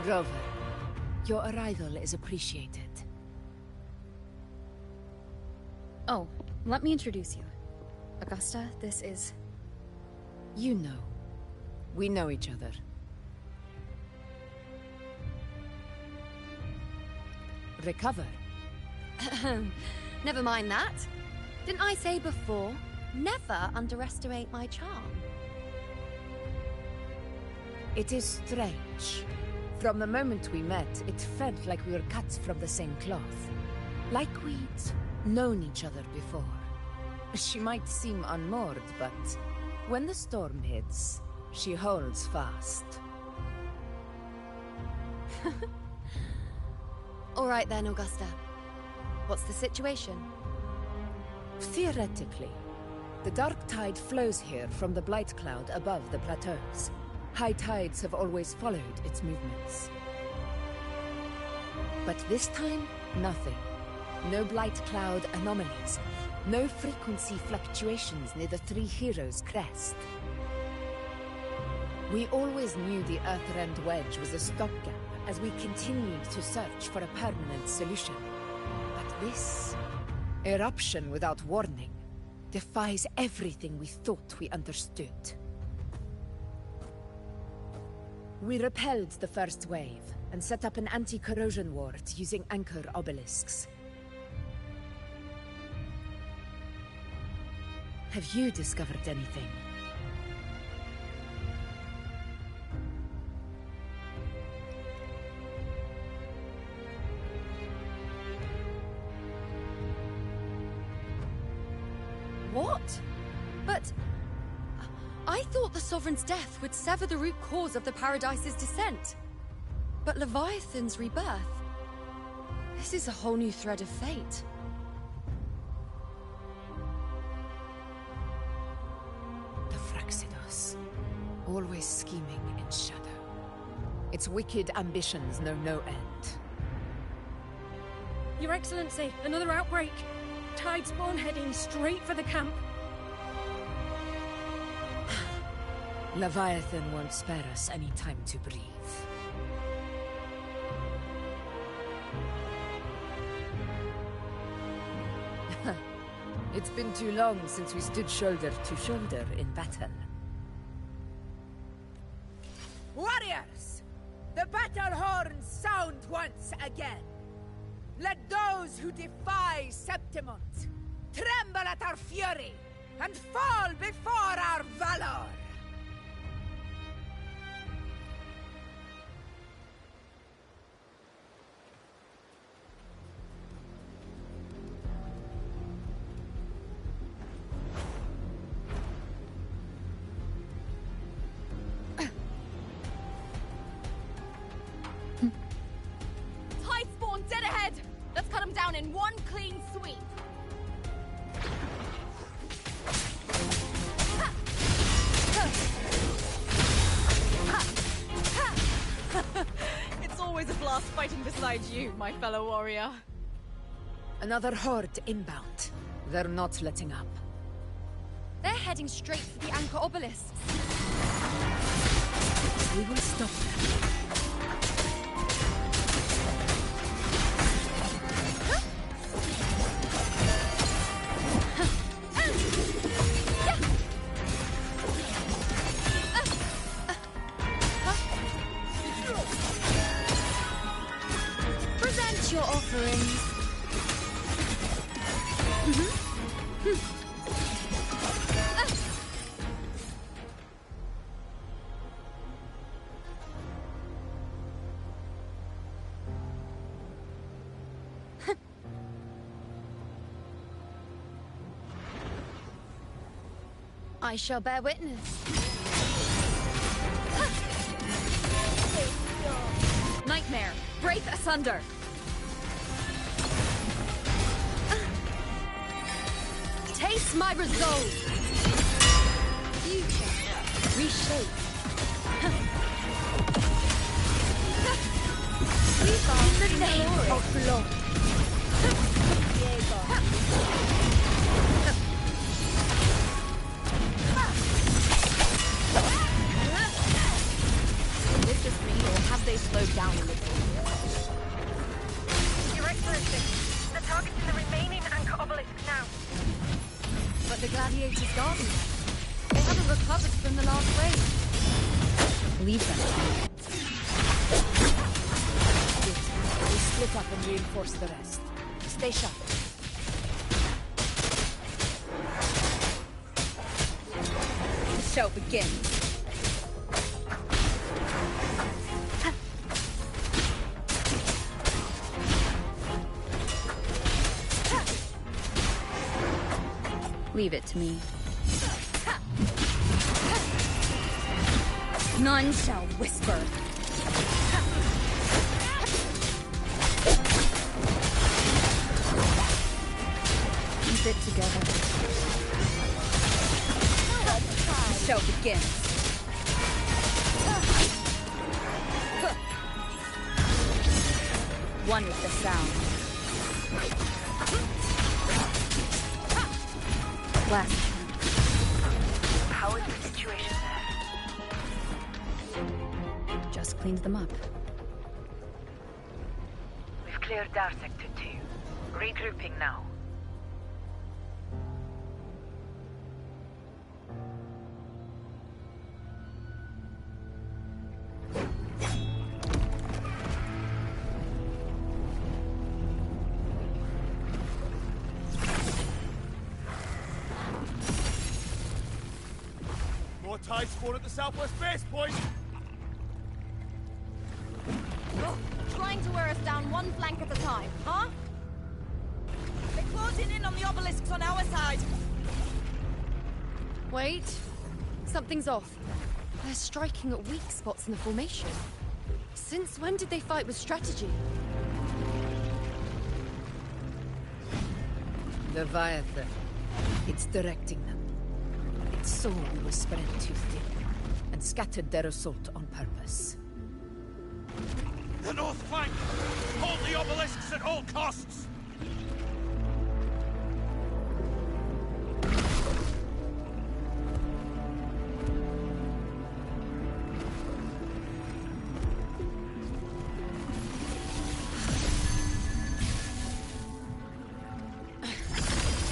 Rover, your arrival is appreciated. Oh, let me introduce you. Augusta, this is... You know. We know each other. Recover. Never mind that. Didn't I say before, never underestimate my charm? It is strange. From the moment we met, it felt like we were cut from the same cloth. Like we'd known each other before. She might seem unmoored, but when the storm hits, she holds fast. All right then, Augusta. What's the situation? Theoretically, the dark tide flows here from the blight cloud above the plateaus. High tides have always followed its movements. But this time, nothing. No blight cloud anomalies. No frequency fluctuations near the Three Heroes crest. We always knew the Earthrend Wedge was a stopgap as we continued to search for a permanent solution. But this eruption without warning defies everything we thought we understood. We repelled the first wave and set up an anti-corrosion ward using anchor obelisks. Have you discovered anything? What? But... I thought the Sovereign's death would sever the root cause of the Paradise's descent. But Leviathan's rebirth... This is a whole new thread of fate. The Fraxidos. Always scheming in shadow. Its wicked ambitions know no end. Your Excellency, another outbreak. Tide spawn heading straight for the camp. Leviathan won't spare us any time to breathe. It's been too long since we stood shoulder to shoulder in battle. Warriors! The battle horns sound once again! Let those who defy Septimont tremble at our fury and fall before our valor! Tide spawn dead ahead! Let's cut them down in one clean sweep! It's always a blast fighting beside you, my fellow warrior. Another horde inbound. They're not letting up. They're heading straight for the anchor obelisks. We will stop them. Present your offerings. I shall bear witness. Nightmare, break asunder. Taste my resolve. Future, reshape. In the name of Lord. Is this just me, or have they slowed down a little? Your Excellency, the target's in the remaining anchor obelisk now. But the gladiators garden. They haven't recovered from the last wave. Leave them. We split up and reinforce the rest. Stay sharp. The show begins. Leave it to me. None shall whisper. Keep it together. The show begins. One with the sound. Last turn. How is the situation there? Just cleaned them up. We've cleared our Sector 2. Regrouping now. Tide spawn at the southwest base point! Oh, trying to wear us down one flank at a time, huh? They're closing in on the obelisks on our side. Wait. Something's off. They're striking at weak spots in the formation. Since when did they fight with strategy? Leviathan. It's directing them. It saw we were spread too thin, and scattered their assault on purpose. The north flank! Hold the obelisks at all costs!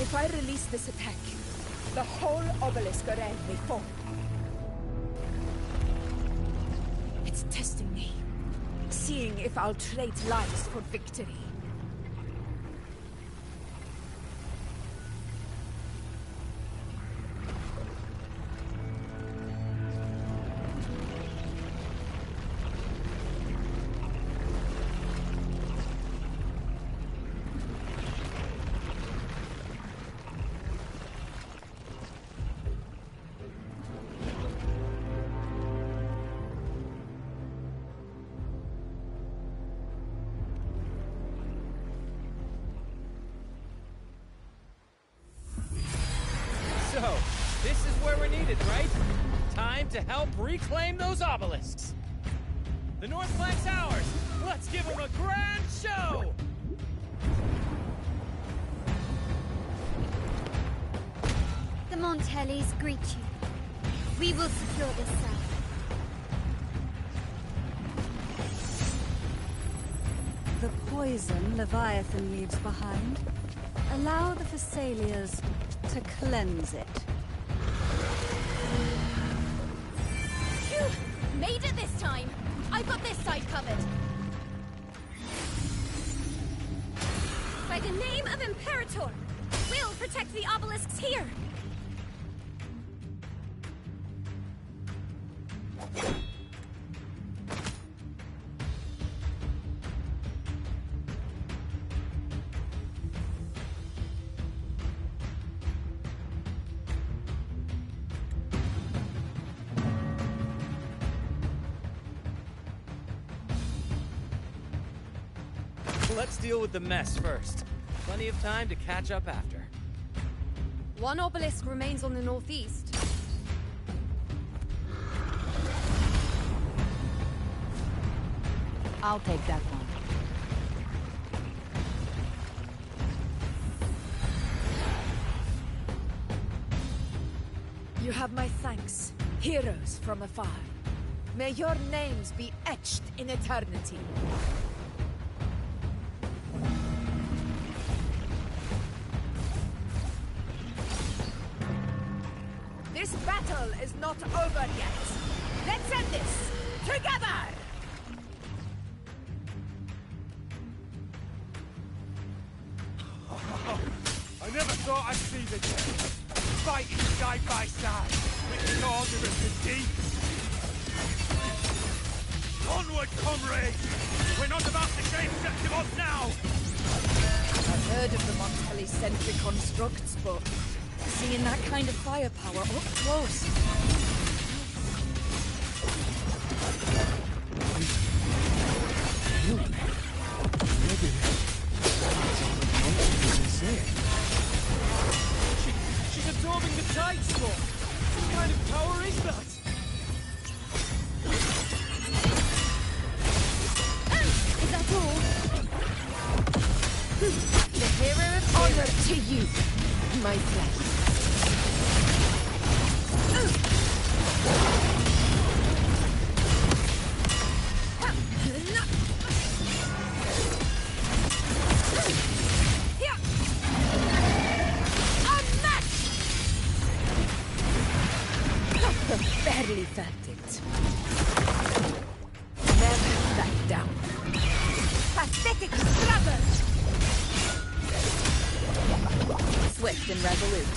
If I release this attack, the whole obelisk array may fall. It's testing me, seeing if I'll trade lives for victory. So, this is where we're needed, right? Time to help reclaim those obelisks. The north flank's ours. Let's give them a grand show! The Montellis greet you. We will secure this south. The poison Leviathan leaves behind. Allow the Thessalians to cleanse it. Phew! Made it this time! I've got this side covered! By the name of Imperator, we'll protect the obelisks here! Let's deal with the mess first. Plenty of time to catch up after. One obelisk remains on the northeast. I'll take that one. You have my thanks, heroes from afar. May your names be etched in eternity. This battle is not over yet. Let's end this together! I never thought I'd see the day. Fighting side by side with the order of the deep. Onward, comrades! We're not about to shave Septimos now! I've heard of the Montelli sentry constructs, but Seeing that kind of firepower up close. She's absorbing the tide storm. What kind of power is that? Is that all? The hero of honor to you, my friend. Barely felt it. Never back down. Pathetic struggle! Swift and resolute.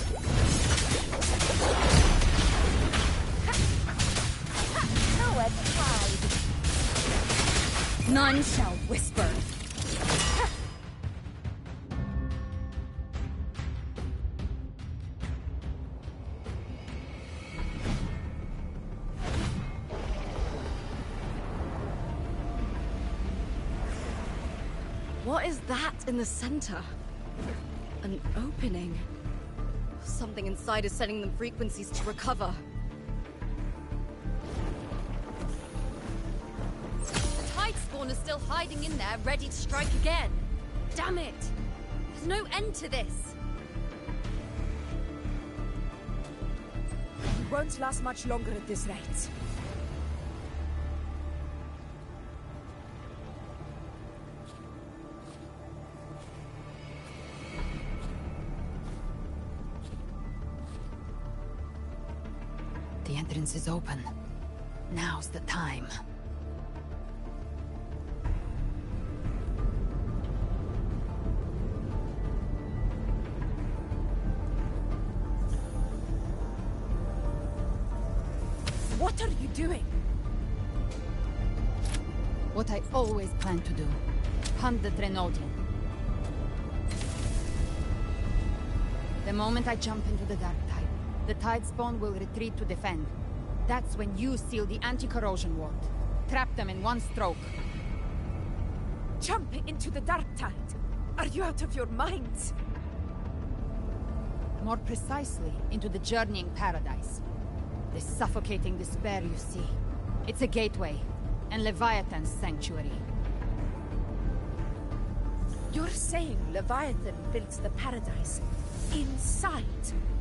Nowhere to hide. None shall whisper. What is that in the center? An opening. Something inside is sending them frequencies to recover. The tide spawn is still hiding in there, ready to strike again. Damn it! There's no end to this. We won't last much longer at this rate. The entrance is open. Now's the time. What are you doing? What I always planned to do. Hunt the Drenodian. The moment I jump into the dark tide, the tide spawn will retreat to defend. That's when you seal the anti-corrosion ward. Trap them in one stroke. Jump into the dark tide. Are you out of your minds? More precisely, into the journeying paradise. The suffocating despair you see. It's a gateway, and Leviathan's sanctuary. You're saying Leviathan built the paradise inside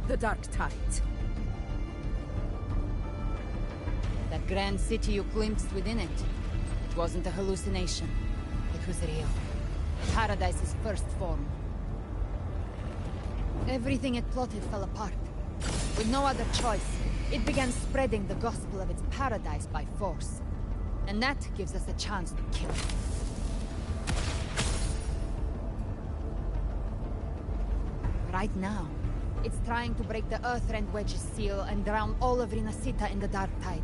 the dark tide? That grand city you glimpsed within it, it wasn't a hallucination. It was real. Paradise's first form. Everything it plotted fell apart. With no other choice, it began spreading the gospel of its paradise by force. And that gives us a chance to kill it. Right now, it's trying to break the Earthrend Wedge's seal and drown all of Rinasita in the dark tide.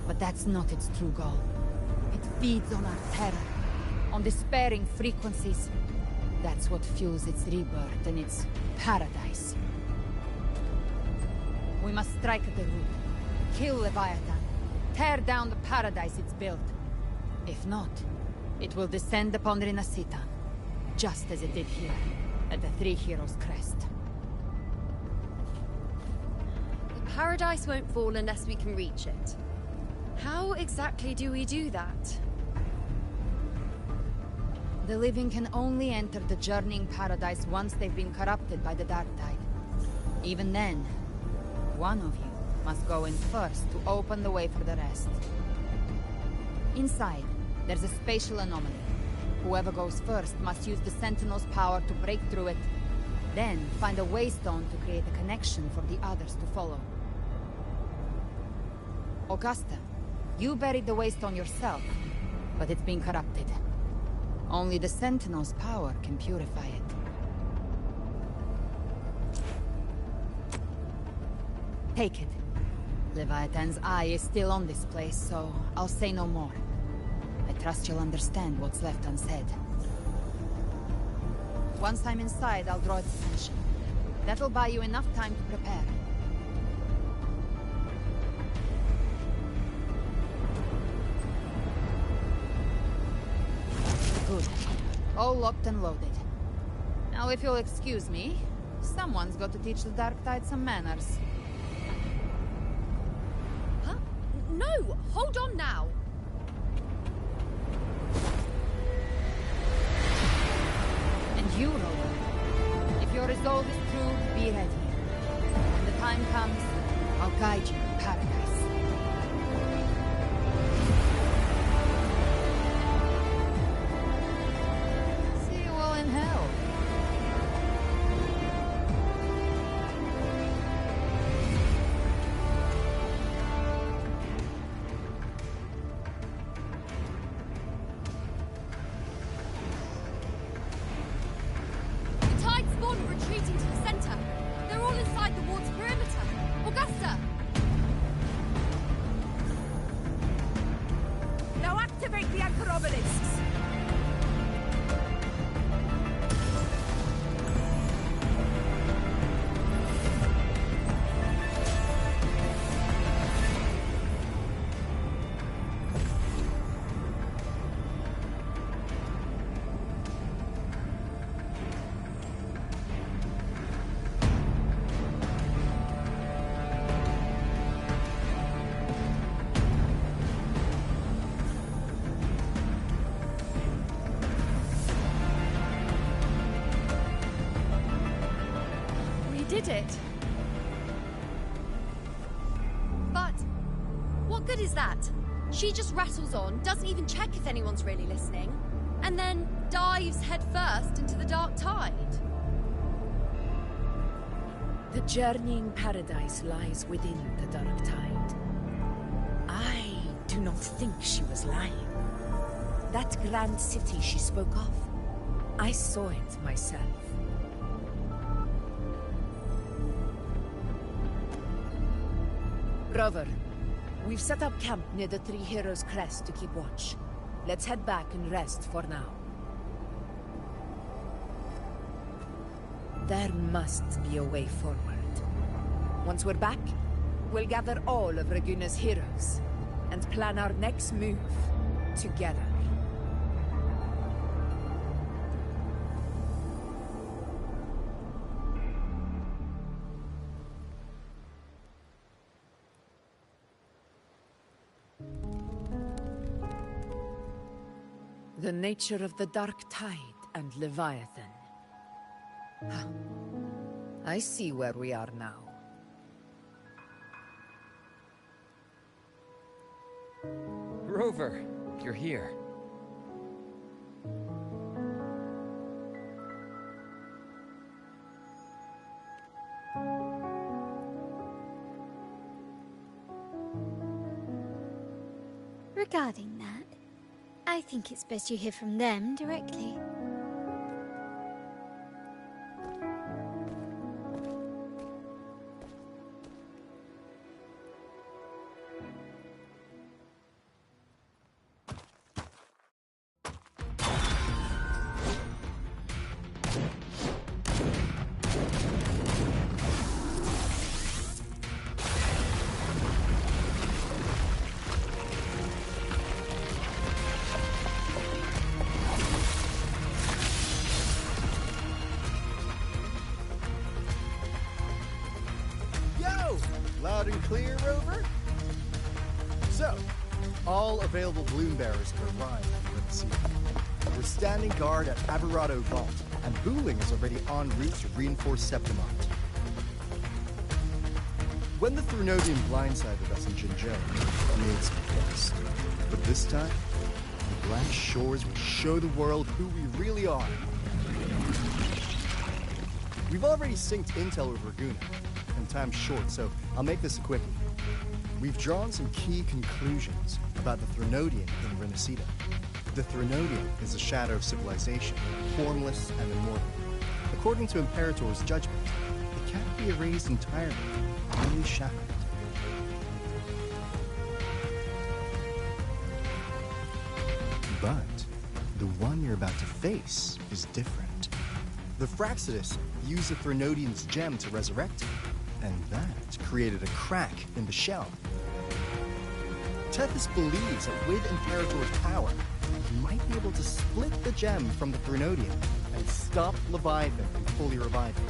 But that's not its true goal. It feeds on our terror, on despairing frequencies. That's what fuels its rebirth and its paradise. We must strike at the root, kill Leviathan, tear down the paradise it's built. If not, it will descend upon Rinasita, just as it did here, at the Three Heroes' Crest. The paradise won't fall unless we can reach it. How exactly do we do that? The living can only enter the journeying paradise once they've been corrupted by the dark tide. Even then, one of you must go in first to open the way for the rest. Inside, there's a spatial anomaly. Whoever goes first must use the Sentinel's power to break through it, then find a waystone to create a connection for the others to follow. Augusta, you buried the waystone yourself, but it's been corrupted. Only the Sentinel's power can purify it. Take it. Leviathan's eye is still on this place, so I'll say no more. I trust you'll understand what's left unsaid. Once I'm inside, I'll draw its attention. That'll buy you enough time to prepare. Good. All locked and loaded. Now, if you'll excuse me, someone's got to teach the Dark Tide some manners. Huh? No! Hold on now! And you, Rover. If your resolve is true, be ready. When the time comes, I'll guide you to paradise. See you all in hell. The Tide spawn are retreating to the center. They're all inside the ward's perimeter. Augusta! Now activate the anchor obelisks! Did it? But what good is that? She just rattles on, doesn't even check if anyone's really listening, and then dives headfirst into the dark tide. The journeying paradise lies within the dark tide. I do not think she was lying. That grand city she spoke of, I saw it myself. Rover, we've set up camp near the Three Heroes Crest to keep watch. Let's head back and rest for now. There must be a way forward. Once we're back, we'll gather all of Raguna's heroes and plan our next move together. The nature of the Dark Tide and Leviathan. Huh. I see where we are now. Rover, you're here. Regarding that, I think it's best you hear from them directly. Loud and clear, Rover? So, all available bloom bearers have arrived for the season. We're standing guard at Averado Vault, and Booling is already en route to reinforce Septimont. When the Threnodian blindsided us in Jinzhou, we made some guess. But this time, the Black Shores will show the world who we really are. We've already synced intel with Raguna, and time's short, so I'll make this a quickie. We've drawn some key conclusions about the Threnodian in Renacida. The Threnodian is a shadow of civilization, formless and immortal. According to Imperator's judgment, it can't be erased entirely, only shattered. But the one you're about to face is different. The Fraxidus used the Threnodian's gem to resurrect him, and that created a crack in the shell. Tethys believes that with Imperator's power, he might be able to split the gem from the Threnodian and stop Leviathan from fully reviving.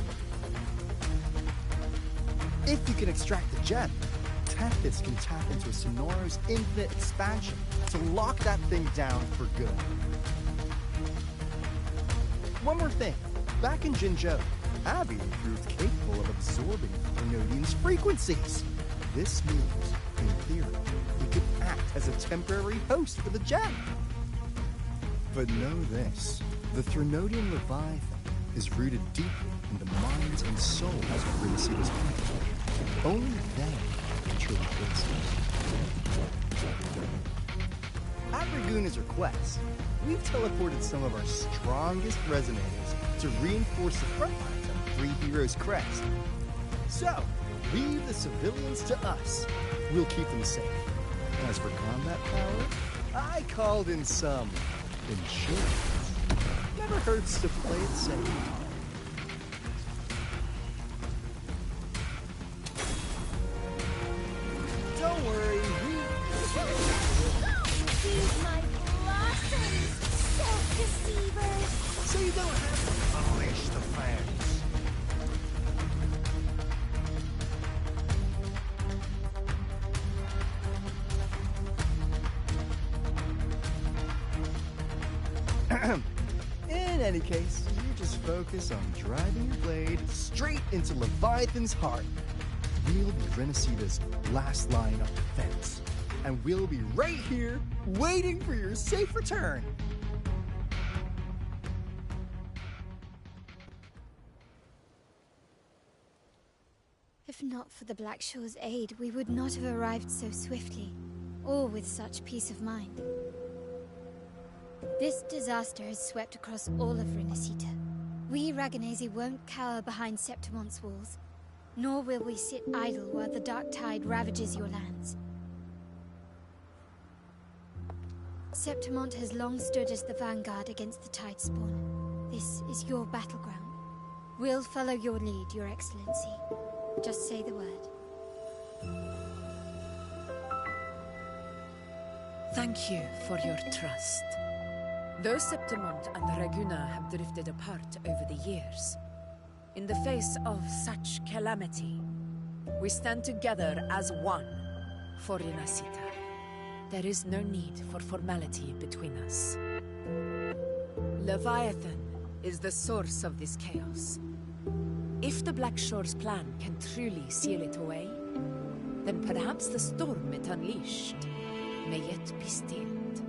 If you can extract the gem, Tethys can tap into a Sonoro's infinite expansion to lock that thing down for good. One more thing. Back in Jinzhou, Abby proved capable of absorbing Threnodian's frequencies. This means, in theory, he could act as a temporary host for the gem. But know this, the Threnodian Leviathan is rooted deeply in the minds and souls of Renaceda's people. Only they can truly fix it. At Raguna's request, we've teleported some of our strongest resonators to reinforce the front lines of Three Heroes' crest. So, leave the civilians to us. We'll keep them safe. As for combat power, I called in some insurance. Never hurts to play it safe. Don't worry, These my blossoms, self-deceivers! So you don't have to polish the fans. In any case, you just focus on driving your blade straight into Leviathan's heart. We'll be Renaceda's last line of defense. And we'll be right here, waiting for your safe return. If not for the Black Shore's aid, we would not have arrived so swiftly, or with such peace of mind. This disaster has swept across all of Renacita. We Raganese won't cower behind Septimon's walls, nor will we sit idle while the dark tide ravages your lands. Septimont has long stood as the vanguard against the tide spawn. This is your battleground. We'll follow your lead, Your Excellency. Just say the word. Thank you for your trust. Though Septimont and Raguna have drifted apart over the years, in the face of such calamity, we stand together as one for Renacita. There is no need for formality between us. Leviathan is the source of this chaos. If the Black Shore's plan can truly seal it away, then perhaps the storm it unleashed may yet be stilled.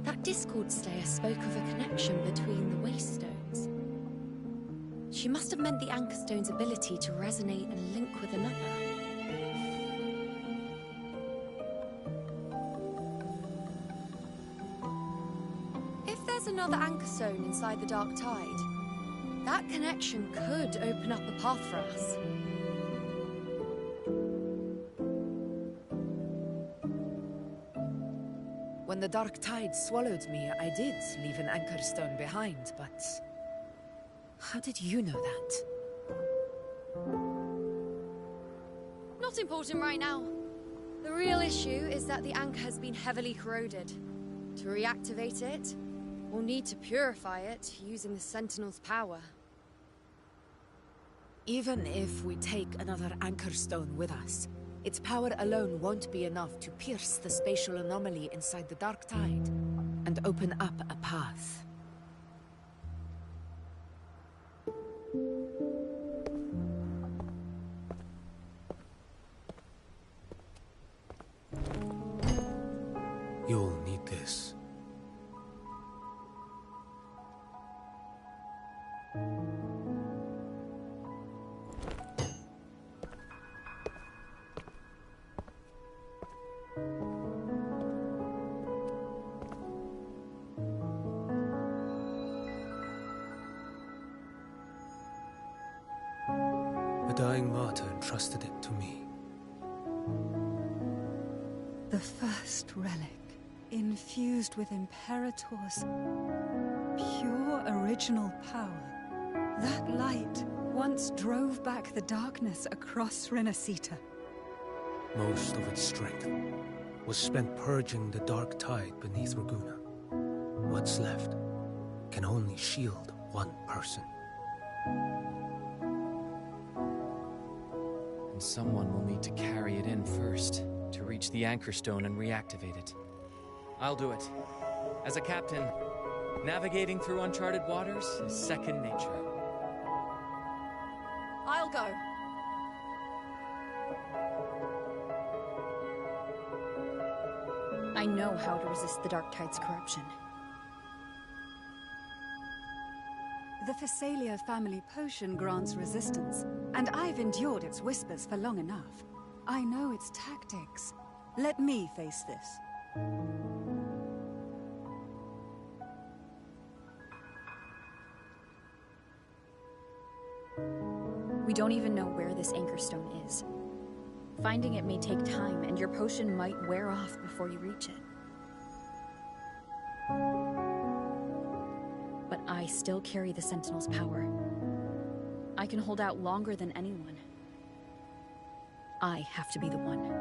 That Discord Slayer spoke of a connection between the Wastestones. She must have meant the Anchor Stone's ability to resonate and link with another. Another Anchor Stone inside the Dark Tide. That connection could open up a path for us. When the Dark Tide swallowed me, I did leave an Anchor Stone behind, but... how did you know that? Not important right now. The real issue is that the anchor has been heavily corroded. To reactivate it, we'll need to purify it using the Sentinel's power. Even if we take another Anchor Stone with us, its power alone won't be enough to pierce the spatial anomaly inside the Dark Tide and open up a path. You'll need this. A dying martyr entrusted it to me. The first relic infused with Imperator's pure original power. That light once drove back the darkness across Renacita. Most of its strength was spent purging the dark tide beneath Raguna. What's left can only shield one person. And someone will need to carry it in first, to reach the Anchor Stone and reactivate it. I'll do it. As a captain, navigating through uncharted waters is second nature. I'll go. I know how to resist the Dark Tide's corruption. The Phasalia family potion grants resistance, and I've endured its whispers for long enough. I know its tactics. Let me face this. We don't even know where this Anchor Stone is. Finding it may take time, and your potion might wear off before you reach it. But I still carry the Sentinel's power. I can hold out longer than anyone. I have to be the one.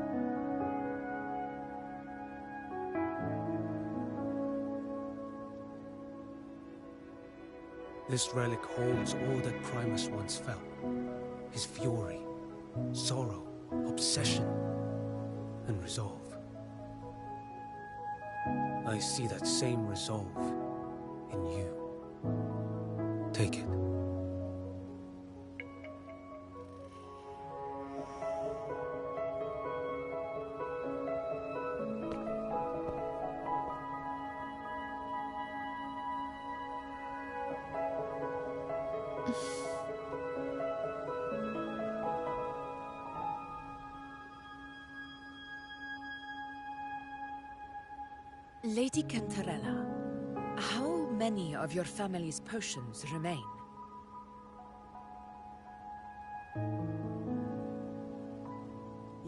This relic holds all that Primus once felt. His fury, sorrow, obsession, and resolve. I see that same resolve in you. Take it. Lady Cantarella, how many of your family's potions remain?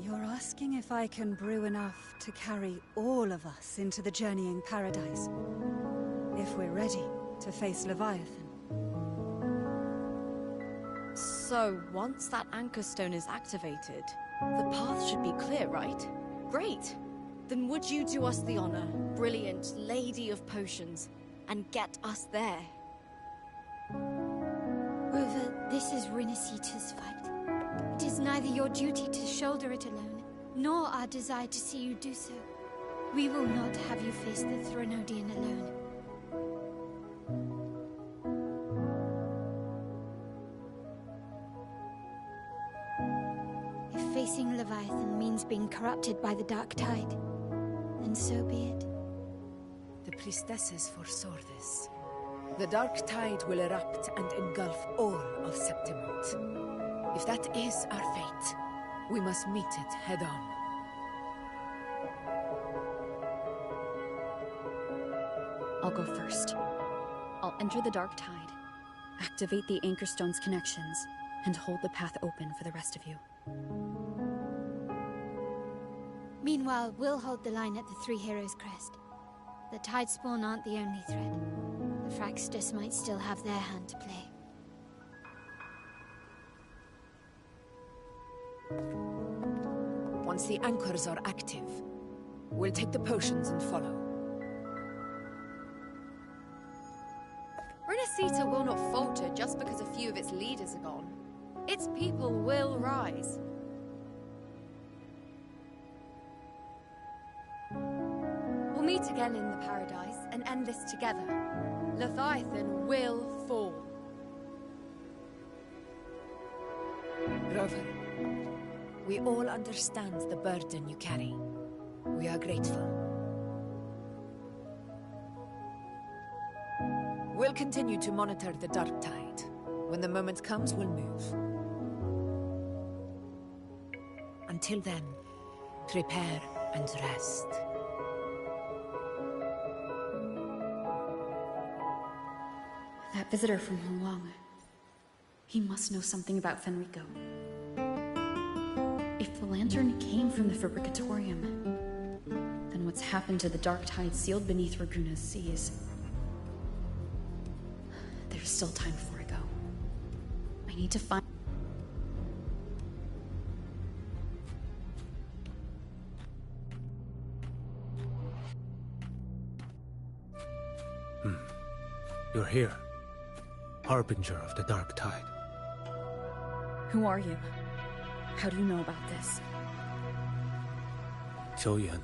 You're asking if I can brew enough to carry all of us into the journeying paradise. If we're ready to face Leviathan. So, once that Anchor Stone is activated, the path should be clear, right? Great! Then would you do us the honor, brilliant Lady of Potions, and get us there? Rover, this is Renacita's fight. It is neither your duty to shoulder it alone, nor our desire to see you do so. We will not have you face the Threnodian alone. If facing Leviathan means being corrupted by the Dark Tide, then so be it. The priestesses foresaw this. The Dark Tide will erupt and engulf all of Septimont. If that is our fate, we must meet it head-on. I'll go first. I'll enter the Dark Tide, activate the Anchor Stone's connections, and hold the path open for the rest of you. Meanwhile, we'll hold the line at the Three Heroes Crest. The Tidespawn aren't the only threat. The Fraxtus might still have their hand to play. Once the anchors are active, we'll take the potions and follow. Renacita will not falter just because a few of its leaders are gone. Its people will rise. We'll meet again in the paradise and end this together. Leviathan will fall. Rover, we all understand the burden you carry. We are grateful. We'll continue to monitor the Dark Tide. When the moment comes, we'll move. Until then, prepare and rest. That visitor from Huang. He must know something about Fenrico. If the lantern came from the Fabricatorium, then what's happened to the dark tide sealed beneath Raguna's seas. There's still time before I go. I need to find... You're here. Harbinger of the dark tide. Who are you? How do you know about this? Choyan.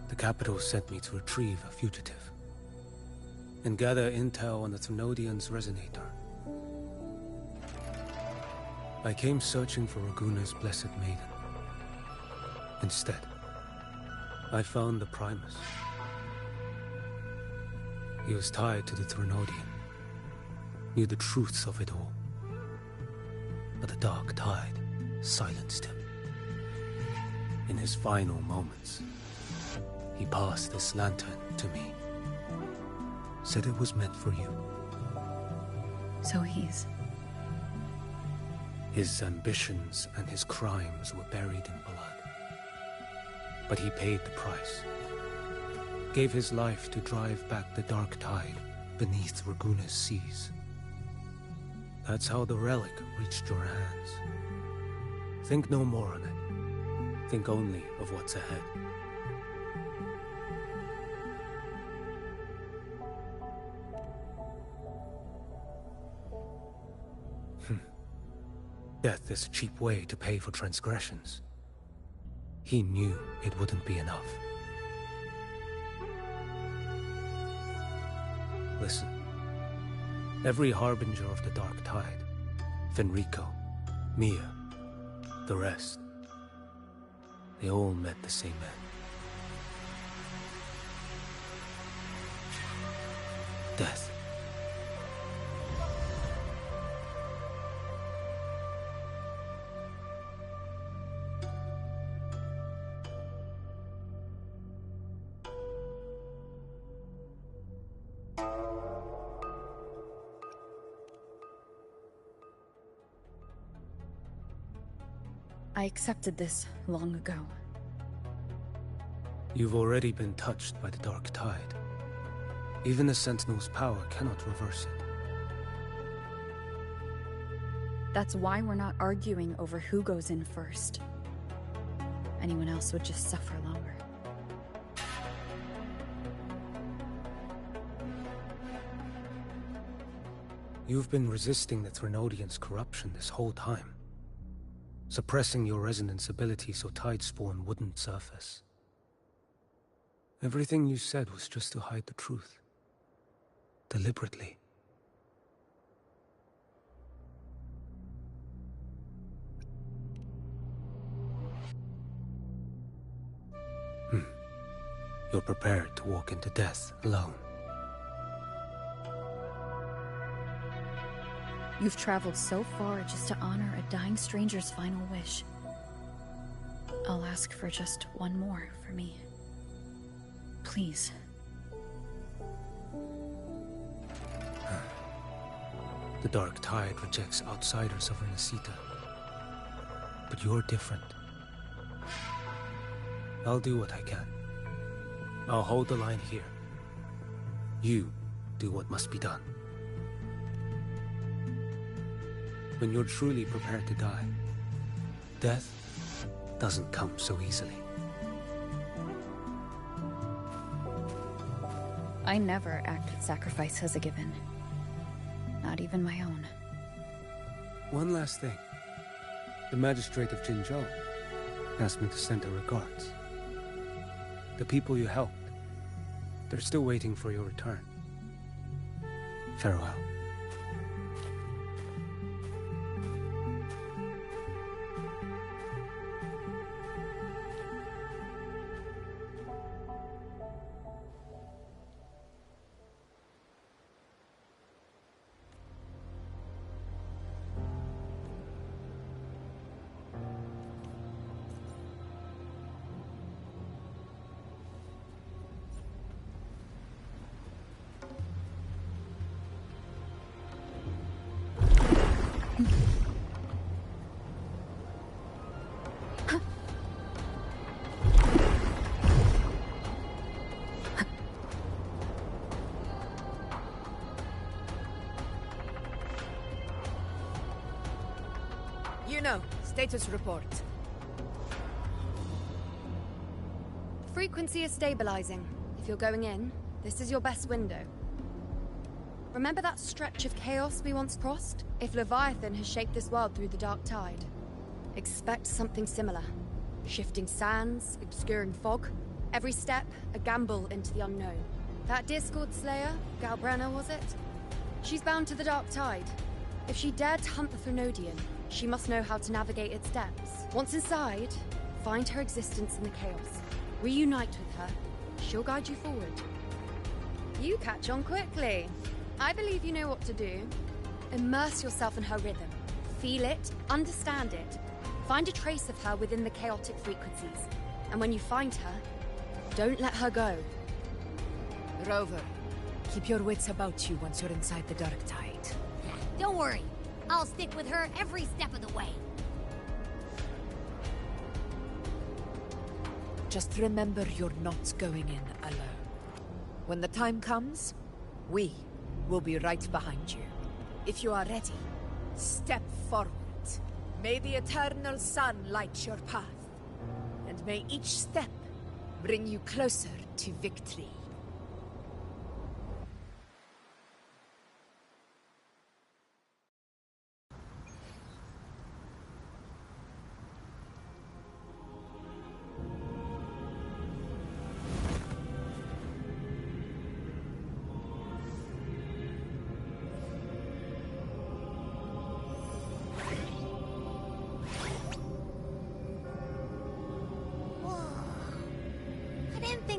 The capital sent me to retrieve a fugitive. And gather intel on the Thrunodian's resonator. I came searching for Raguna's blessed maiden. Instead, I found the Primus. He was tied to the Thrunodian, knew the truths of it all. But the dark tide silenced him. In his final moments, he passed this lantern to me. Said it was meant for you. So he's... His ambitions and his crimes were buried in blood. But he paid the price. Gave his life to drive back the dark tide beneath Raguna's seas. That's how the relic reached your hands. Think no more on it. Think only of what's ahead. Death is a cheap way to pay for transgressions. He knew it wouldn't be enough. Listen. Every harbinger of the dark tide, Fenrico, Mia, the rest, they all met the same end. Death. I accepted this long ago. You've already been touched by the dark tide. Even the Sentinel's power cannot reverse it. That's why we're not arguing over who goes in first. Anyone else would just suffer longer. You've been resisting the Thrunodian's corruption this whole time. Suppressing your resonance ability so Tidespawn wouldn't surface. Everything you said was just to hide the truth. Deliberately. You're prepared to walk into death alone. You've traveled so far just to honor a dying stranger's final wish. I'll ask for just one more for me. Please. The dark tide rejects outsiders of Renacita. But you're different. I'll do what I can. I'll hold the line here. You do what must be done. When you're truly prepared to die, death doesn't come so easily. I never acted sacrifice as a given. Not even my own. One last thing. The magistrate of Jinzhou asked me to send her regards. The people you helped, they're still waiting for your return. Farewell. you know? Status report. Frequency is stabilizing. If you're going in, this is your best window. Remember that stretch of chaos we once crossed? If Leviathan has shaped this world through the dark tide, expect something similar. Shifting sands, obscuring fog. Every step, a gamble into the unknown. That Discord Slayer, Galbrenna was it? She's bound to the dark tide. If she dared to hunt the Threnodian, she must know how to navigate its depths. Once inside, find her existence in the chaos. Reunite with her. She'll guide you forward. You catch on quickly. I believe you know what to do. Immerse yourself in her rhythm. Feel it, understand it. Find a trace of her within the chaotic frequencies. And when you find her, don't let her go. Rover, keep your wits about you once you're inside the dark tide. Don't worry. I'll stick with her every step of the way. Just remember you're not going in alone. When the time comes, we will be right behind you. If you are ready, step forward. May the eternal sun light your path, and may each step bring you closer to victory.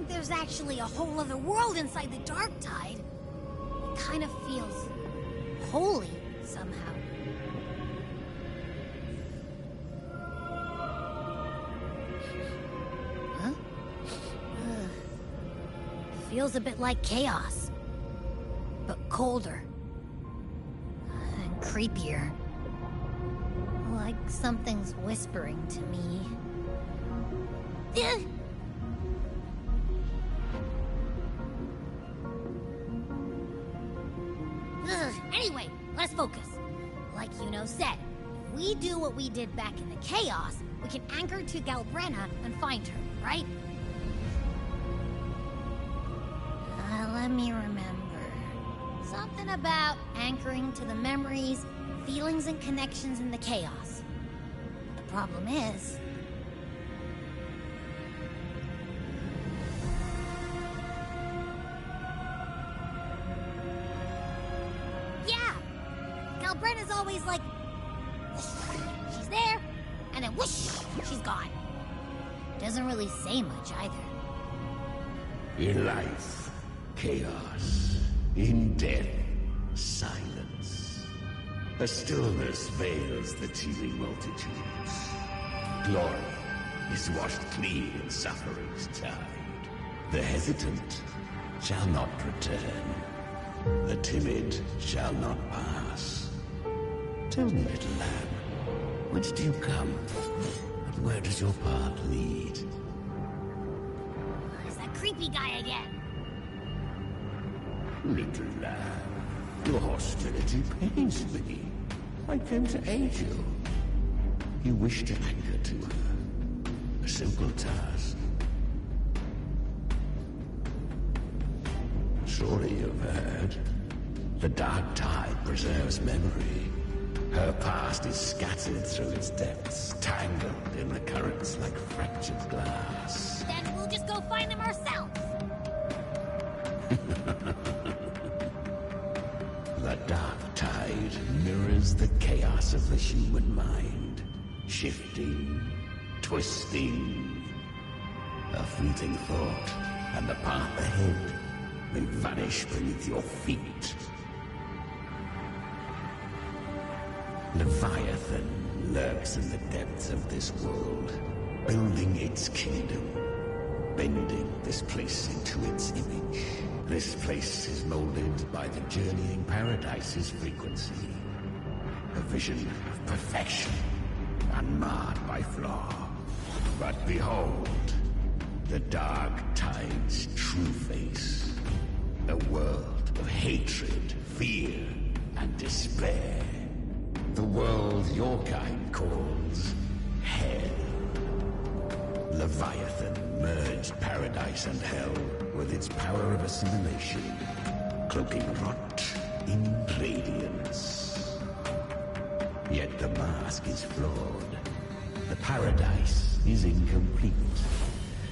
There's actually a whole other world inside the dark tide. It kind of feels holy somehow. Huh? Feels a bit like chaos, but colder and creepier. Like something's whispering to me. Anyway, let's focus. Like Yuno said, if we do what we did back in the chaos, we can anchor to Galbrenna and find her, right? Let me remember. Something about anchoring to the memories, feelings, and connections in the chaos. The problem is... Galbrenna's always like, she's there, and then whoosh, she's gone. Doesn't really say much either. In life, chaos. In death, silence. A stillness veils the teeming multitudes. Glory is washed clean in suffering's tide. The hesitant shall not return. The timid shall not pass. Tell me, little lamb, whence do you come? And where does your path lead? It's that creepy guy again. Little lamb, your hostility pains me. I came to aid you. You wish to anchor to her. A simple task. Surely you've heard. The dark tide preserves memory. Her past is scattered through its depths, tangled in the currents like fractured glass. Then we'll just go find them ourselves. The dark tide mirrors the chaos of the human mind. Shifting, twisting. A fleeting thought, and the path ahead may vanish beneath your feet. Leviathan lurks in the depths of this world, building its kingdom, bending this place into its image. This place is molded by the journeying paradise's frequency. A vision of perfection, unmarred by flaw. But behold, the dark tide's true face. A world of hatred, fear, and despair. The world your kind calls Hell. Leviathan merged paradise and hell with its power of assimilation, cloaking rot in radiance. Yet the mask is flawed. The paradise is incomplete.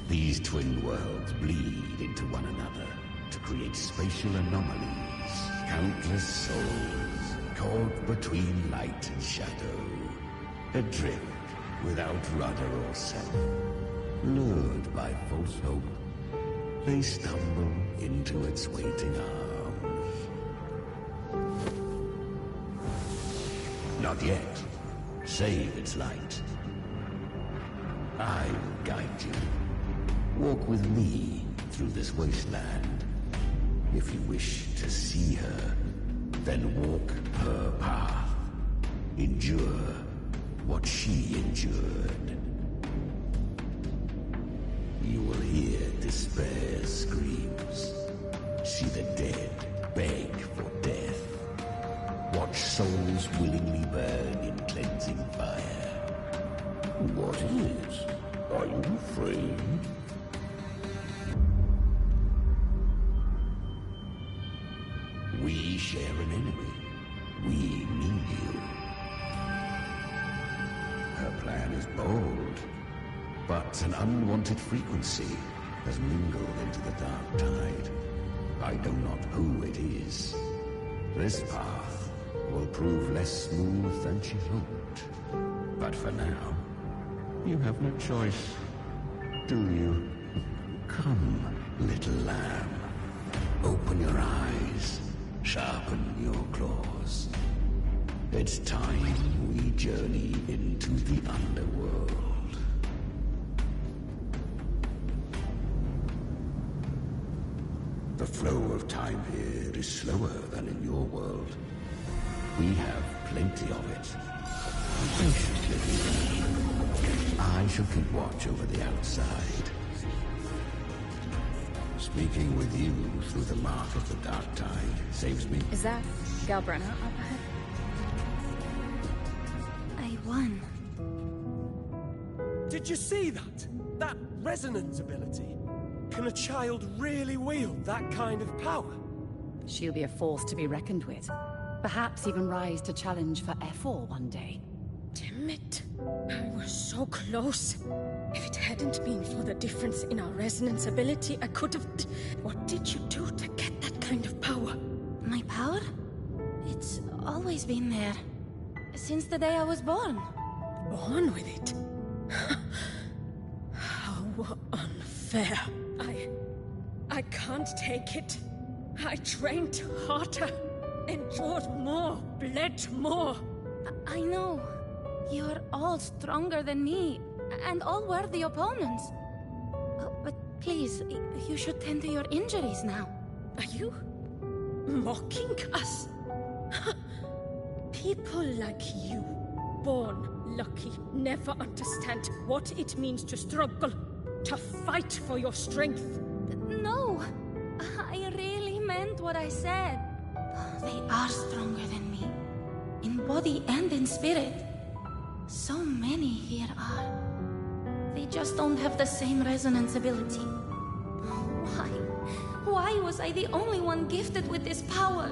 These twin worlds bleed into one another to create spatial anomalies. Countless souls caught between light and shadow, adrift without rudder or self. Lured by false hope, they stumble into its waiting arms. Not yet. Save its light. I will guide you. Walk with me through this wasteland. If you wish to see her, then walk her path. Endure what she endured. You will hear despair's screams. See the dead beg for death. Watch souls willingly burn in cleansing fire. What is? Are you afraid? We share an enemy. We need you. Her plan is bold, but an unwanted frequency has mingled into the dark tide. I know not who it is. This path will prove less smooth than she hoped. But for now, you have no choice, do you? Come, little lamb. Open your eyes. Sharpen your claws. It's time we journey into the underworld. The flow of time here is slower than in your world. We have plenty of it. Patiently. I shall keep watch over the outside. Speaking with you through the mark of the dark tide saves me. Is that Galbrenna up ahead? I won. Did you see that? That resonance ability? Can a child really wield that kind of power? She'll be a force to be reckoned with. Perhaps even rise to challenge for F4 one day. Damn it. I was so close. If it hadn't been for the difference in our resonance ability, I could have... What did you do to get that kind of power? My power? It's always been there. Since the day I was born. Born with it? How unfair. I can't take it. I trained harder, endured more, bled more. I know. You're all stronger than me, and all worthy opponents. But please, you should tend to your injuries now. Are you mocking us? People like you, born lucky, never understand what it means to struggle, to fight for your strength. No, I really meant what I said. They are stronger than me, in body and in spirit. So many here are. They just don't have the same resonance ability. Why? Why was I the only one gifted with this power?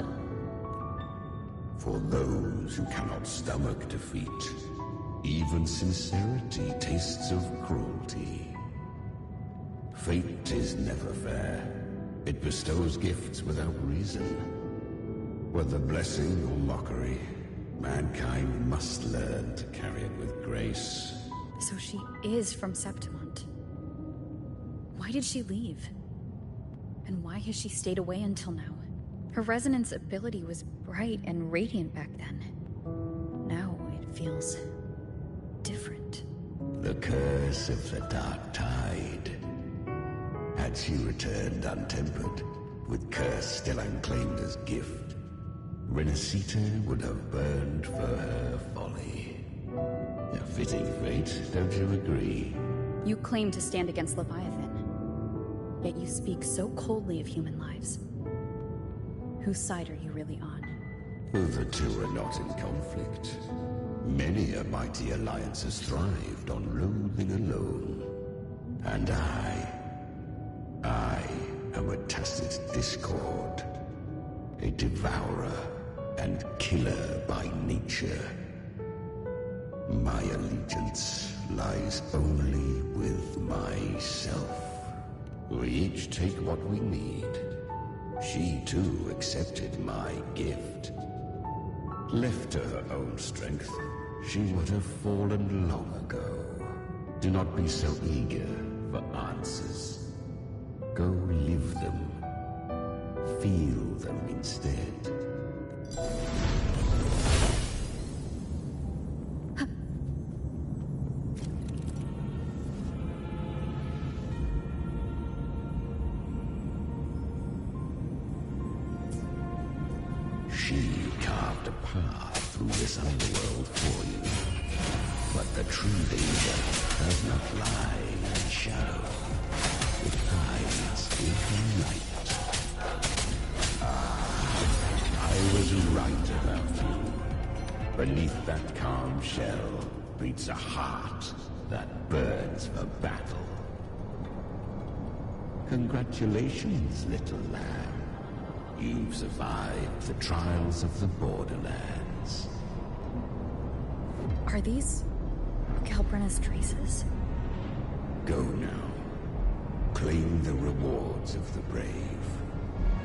For those who cannot stomach defeat, even sincerity tastes of cruelty. Fate is never fair. It bestows gifts without reason. Whether blessing or mockery, mankind must learn to carry it with grace. So she is from Septimont. Why did she leave? And why has she stayed away until now? Her resonance ability was bright and radiant back then. Now it feels different. The curse of the dark tide. Had she returned untempered, with curse still unclaimed as gift, Renacita would have burned for her folly. A fitting fate, don't you agree? You claim to stand against Leviathan, yet you speak so coldly of human lives. Whose side are you really on? The two are not in conflict. Many a mighty alliance has thrived on loathing alone. And I am a tacit discord. A devourer and killer by nature. My allegiance lies only with myself. We each take what we need. She too accepted my gift. Left to her own strength, she would have fallen long ago. Do not be so eager for answers. Go live them. Feel them instead. She carved a path through this underworld for you. But the true danger does not lie in shadow. It hides in her light. I was right about you. Beneath that calm shell beats a heart that burns for battle. Congratulations, little lamb. You've survived the trials of the borderlands. Are these Galbrenna's traces? Go now. Claim the rewards of the brave.